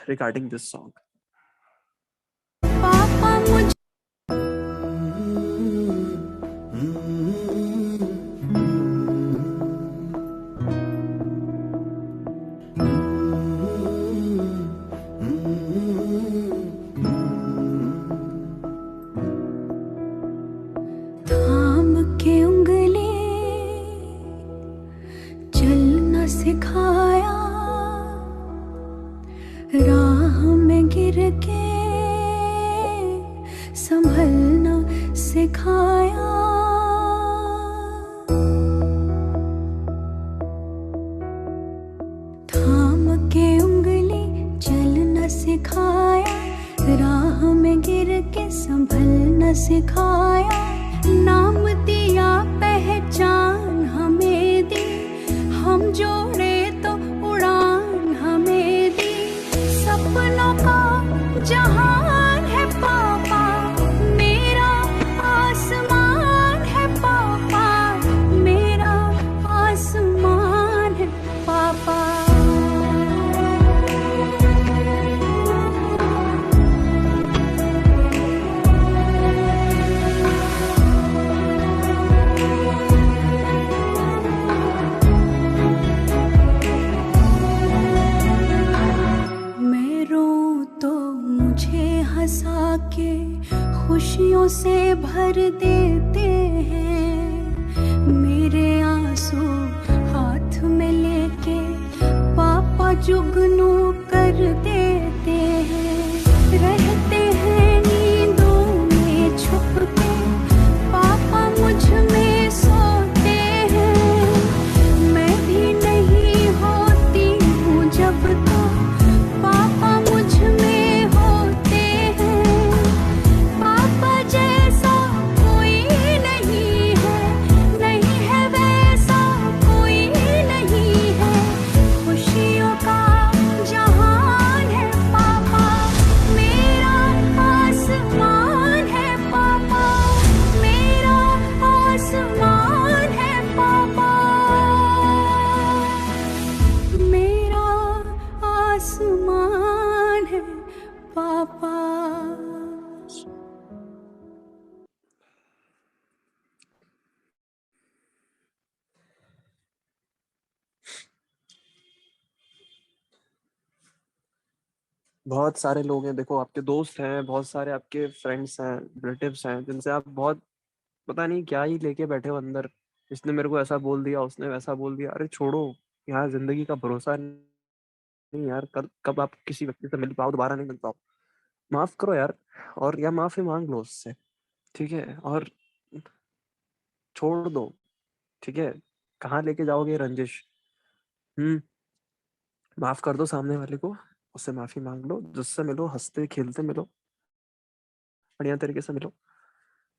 regarding this song. पापा मुझ थाम के उंगली चलना सिखाया, राह में गिर के संभलना सिखाया। थाम के उंगली चलना सिखाया, राह में गिर के संभलना सिखाया। नाम दिया पहचान हमें दी, हम जोड़े तो उड़ान हमें दी। सपनों का जहान है पापा, मेरा आसमान है पापा, मेरा आसमान है पापा। मैं रोऊं तो मुझे हंसा के खुशियों से भर देते हैं। मेरे आंसू हाथ में लेके पापा जुगनू कर देते हैं। रहते हैं नींदों में छुप के, पापा मुझ में सोते हैं। मैं भी नहीं होती हूँ जब तो पापा मुझ में होते हैं। पापा जैसा कोई नहीं है, नहीं है वैसा कोई नहीं है। खुशियों का जहान है पापा, मेरा आसमान है पापा, मेरा आसमान है पापा, मेरा आसमान है पापा। बहुत सारे लोग हैं, देखो आपके दोस्त हैं, बहुत सारे आपके फ्रेंड्स हैं, रिलेटिव्स हैं, जिनसे आप बहुत पता नहीं क्या ही लेके बैठे हो अंदर। इसने मेरे को ऐसा बोल दिया, उसने वैसा बोल दिया। अरे छोड़ो यार, जिंदगी का भरोसा नहीं यार, कल कब आप किसी व्यक्ति से मिल पाओ, दोबारा नहीं मिल पाओ। माफ करो यार, और या माफी मांग लो उससे, ठीक है, और छोड़ दो, ठीक है। कहाँ लेके जाओगे रंजिश? हम्म माफ कर दो सामने वाले को, उससे माफी मांग लो, जिससे मिलो हंसते खेलते मिलो, बढ़िया तरीके से मिलो,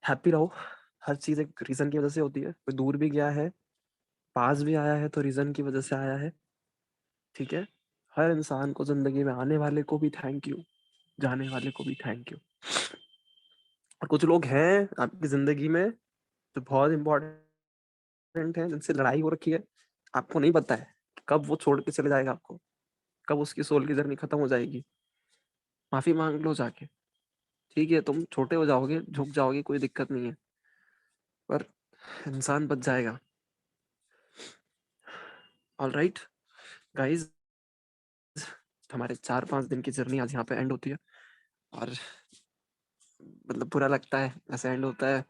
हैप्पी रहो। हर चीज एक रीजन की वजह से होती है। कोई दूर भी गया है, पास भी आया है, तो रीजन की वजह से आया है, ठीक है। हर इंसान को जिंदगी में आने वाले को भी थैंक यू, जाने वाले को भी थैंक यू। और कुछ लोग हैं आपकी जिंदगी में जो बहुत इंपॉर्टेंट हैं, जिनसे लड़ाई हो रखी है, आपको नहीं पता है कब वो छोड़ के चले जाएगा आपको, कब उसकी सोल की जर्नी खत्म हो जाएगी। माफी मांग लो जाके, ठीक है। तुम छोटे हो जाओगे, झुक जाओगे, कोई दिक्कत नहीं है, पर इंसान बच जाएगा। ऑल राइट गाइज, हमारे 4-5 दिन की जर्नी आज यहाँ पे एंड होती है, और मतलब बुरा लगता है ऐसे एंड होता है,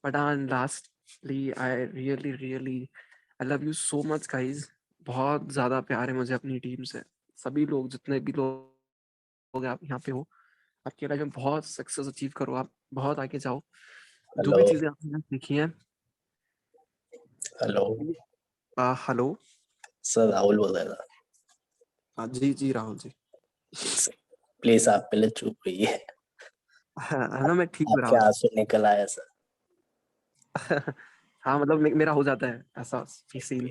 but lastly I really I love you so much guys. बहुत ज्यादा प्यार है मुझे अपनी टीम से। सभी लोग, जितने भी लोग आप यहाँ पे हो, आपकी लाइफ में बहुत सक्सेस अचीव करो, आप बहुत आगे जाओ। जो हेलो भी चीजें आपने सीखी हैं, हेलो हेलो। सर राहुल बोल रहा था। जी जी राहुल जी। प्लीज आप पहले चुप रहिए। हाँ मैं ठीक हूँ आपके राहुल। आंसू निकल आया सर। हाँ मतलब मेरा हो जाता है ऐसा सीन।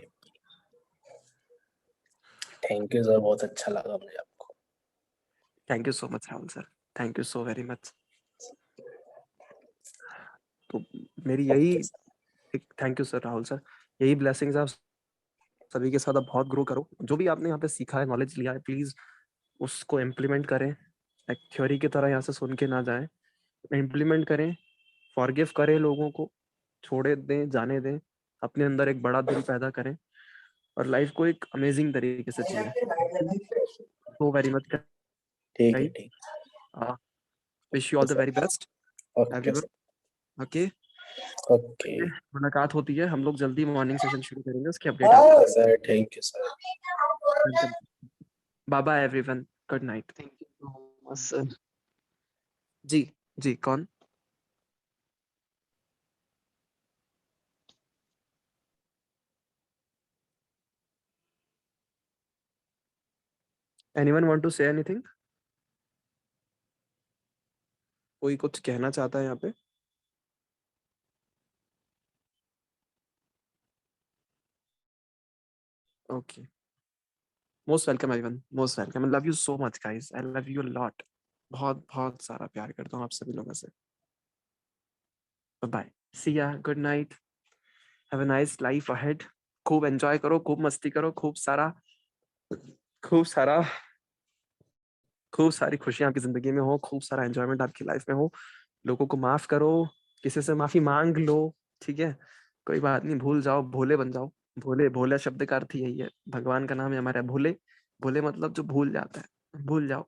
थैंक यू सर, बहुत अच्छा लगा मुझे आपको। Thank you so much Rahul sir, thank you so very much. तो मेरी यही okay sir. Thank you sir Rahul sir, यही ब्लेसिंग्स आप सभी के साथ आप बहुत ग्रो करो। जो भी आपने यहाँ पे सीखा है, नॉलेज लिया है, प्लीज उसको इम्प्लीमेंट करें। एक थ्योरी की तरह यहाँ से सुन के ना जाएं, इम्प्लीमेंट करें, फॉरगिव करें लोगों को, छोड़े दें, जाने दें, अपने अंदर एक बड़ा दिल पैदा करें और लाइफ को एक अमेजिंग तरीके से जिए। सो वेरी मच ठीक है गाइस, ठीक विश यू है all the sir. Very best okay everyone. Sir. Okay, okay मुलाकात होती है, हम लोग जल्दी मॉर्निंग सेशन शुरू करेंगे, उसकी अपडेट आपको सर, थैंक यू सर। देंगे। Bye bye everyone, good night. Thank you so much sir. जी जी, कौन? Anyone want to say anything? कोई कुछ कहना चाहता है यहाँ पे? Okay, most welcome everyone, most welcome. I love you so much guys, I love you lot. बहुत बहुत सारा प्यार करता हूँ आप सभी लोगों से। बाय, सी या, good night, have a nice life ahead. खूब एंजॉय करो, खूब मस्ती करो, खूब सारा खूब सारी खुशियां आपकी जिंदगी में हो, खूब सारा एंजॉयमेंट आपकी लाइफ में हो। लोगों को माफ करो, किसी से माफी मांग लो, ठीक है? कोई बात नहीं, भूल जाओ, भोले बन जाओ। भोले, भोले शब्द का अर्थ यही है, भगवान का नाम है हमारा भोले। भोले मतलब जो भूल जाता है, भूल जाओ,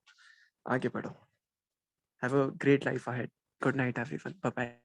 आगे बढ़ो। Have a great life ahead. Good night everyone, bye bye.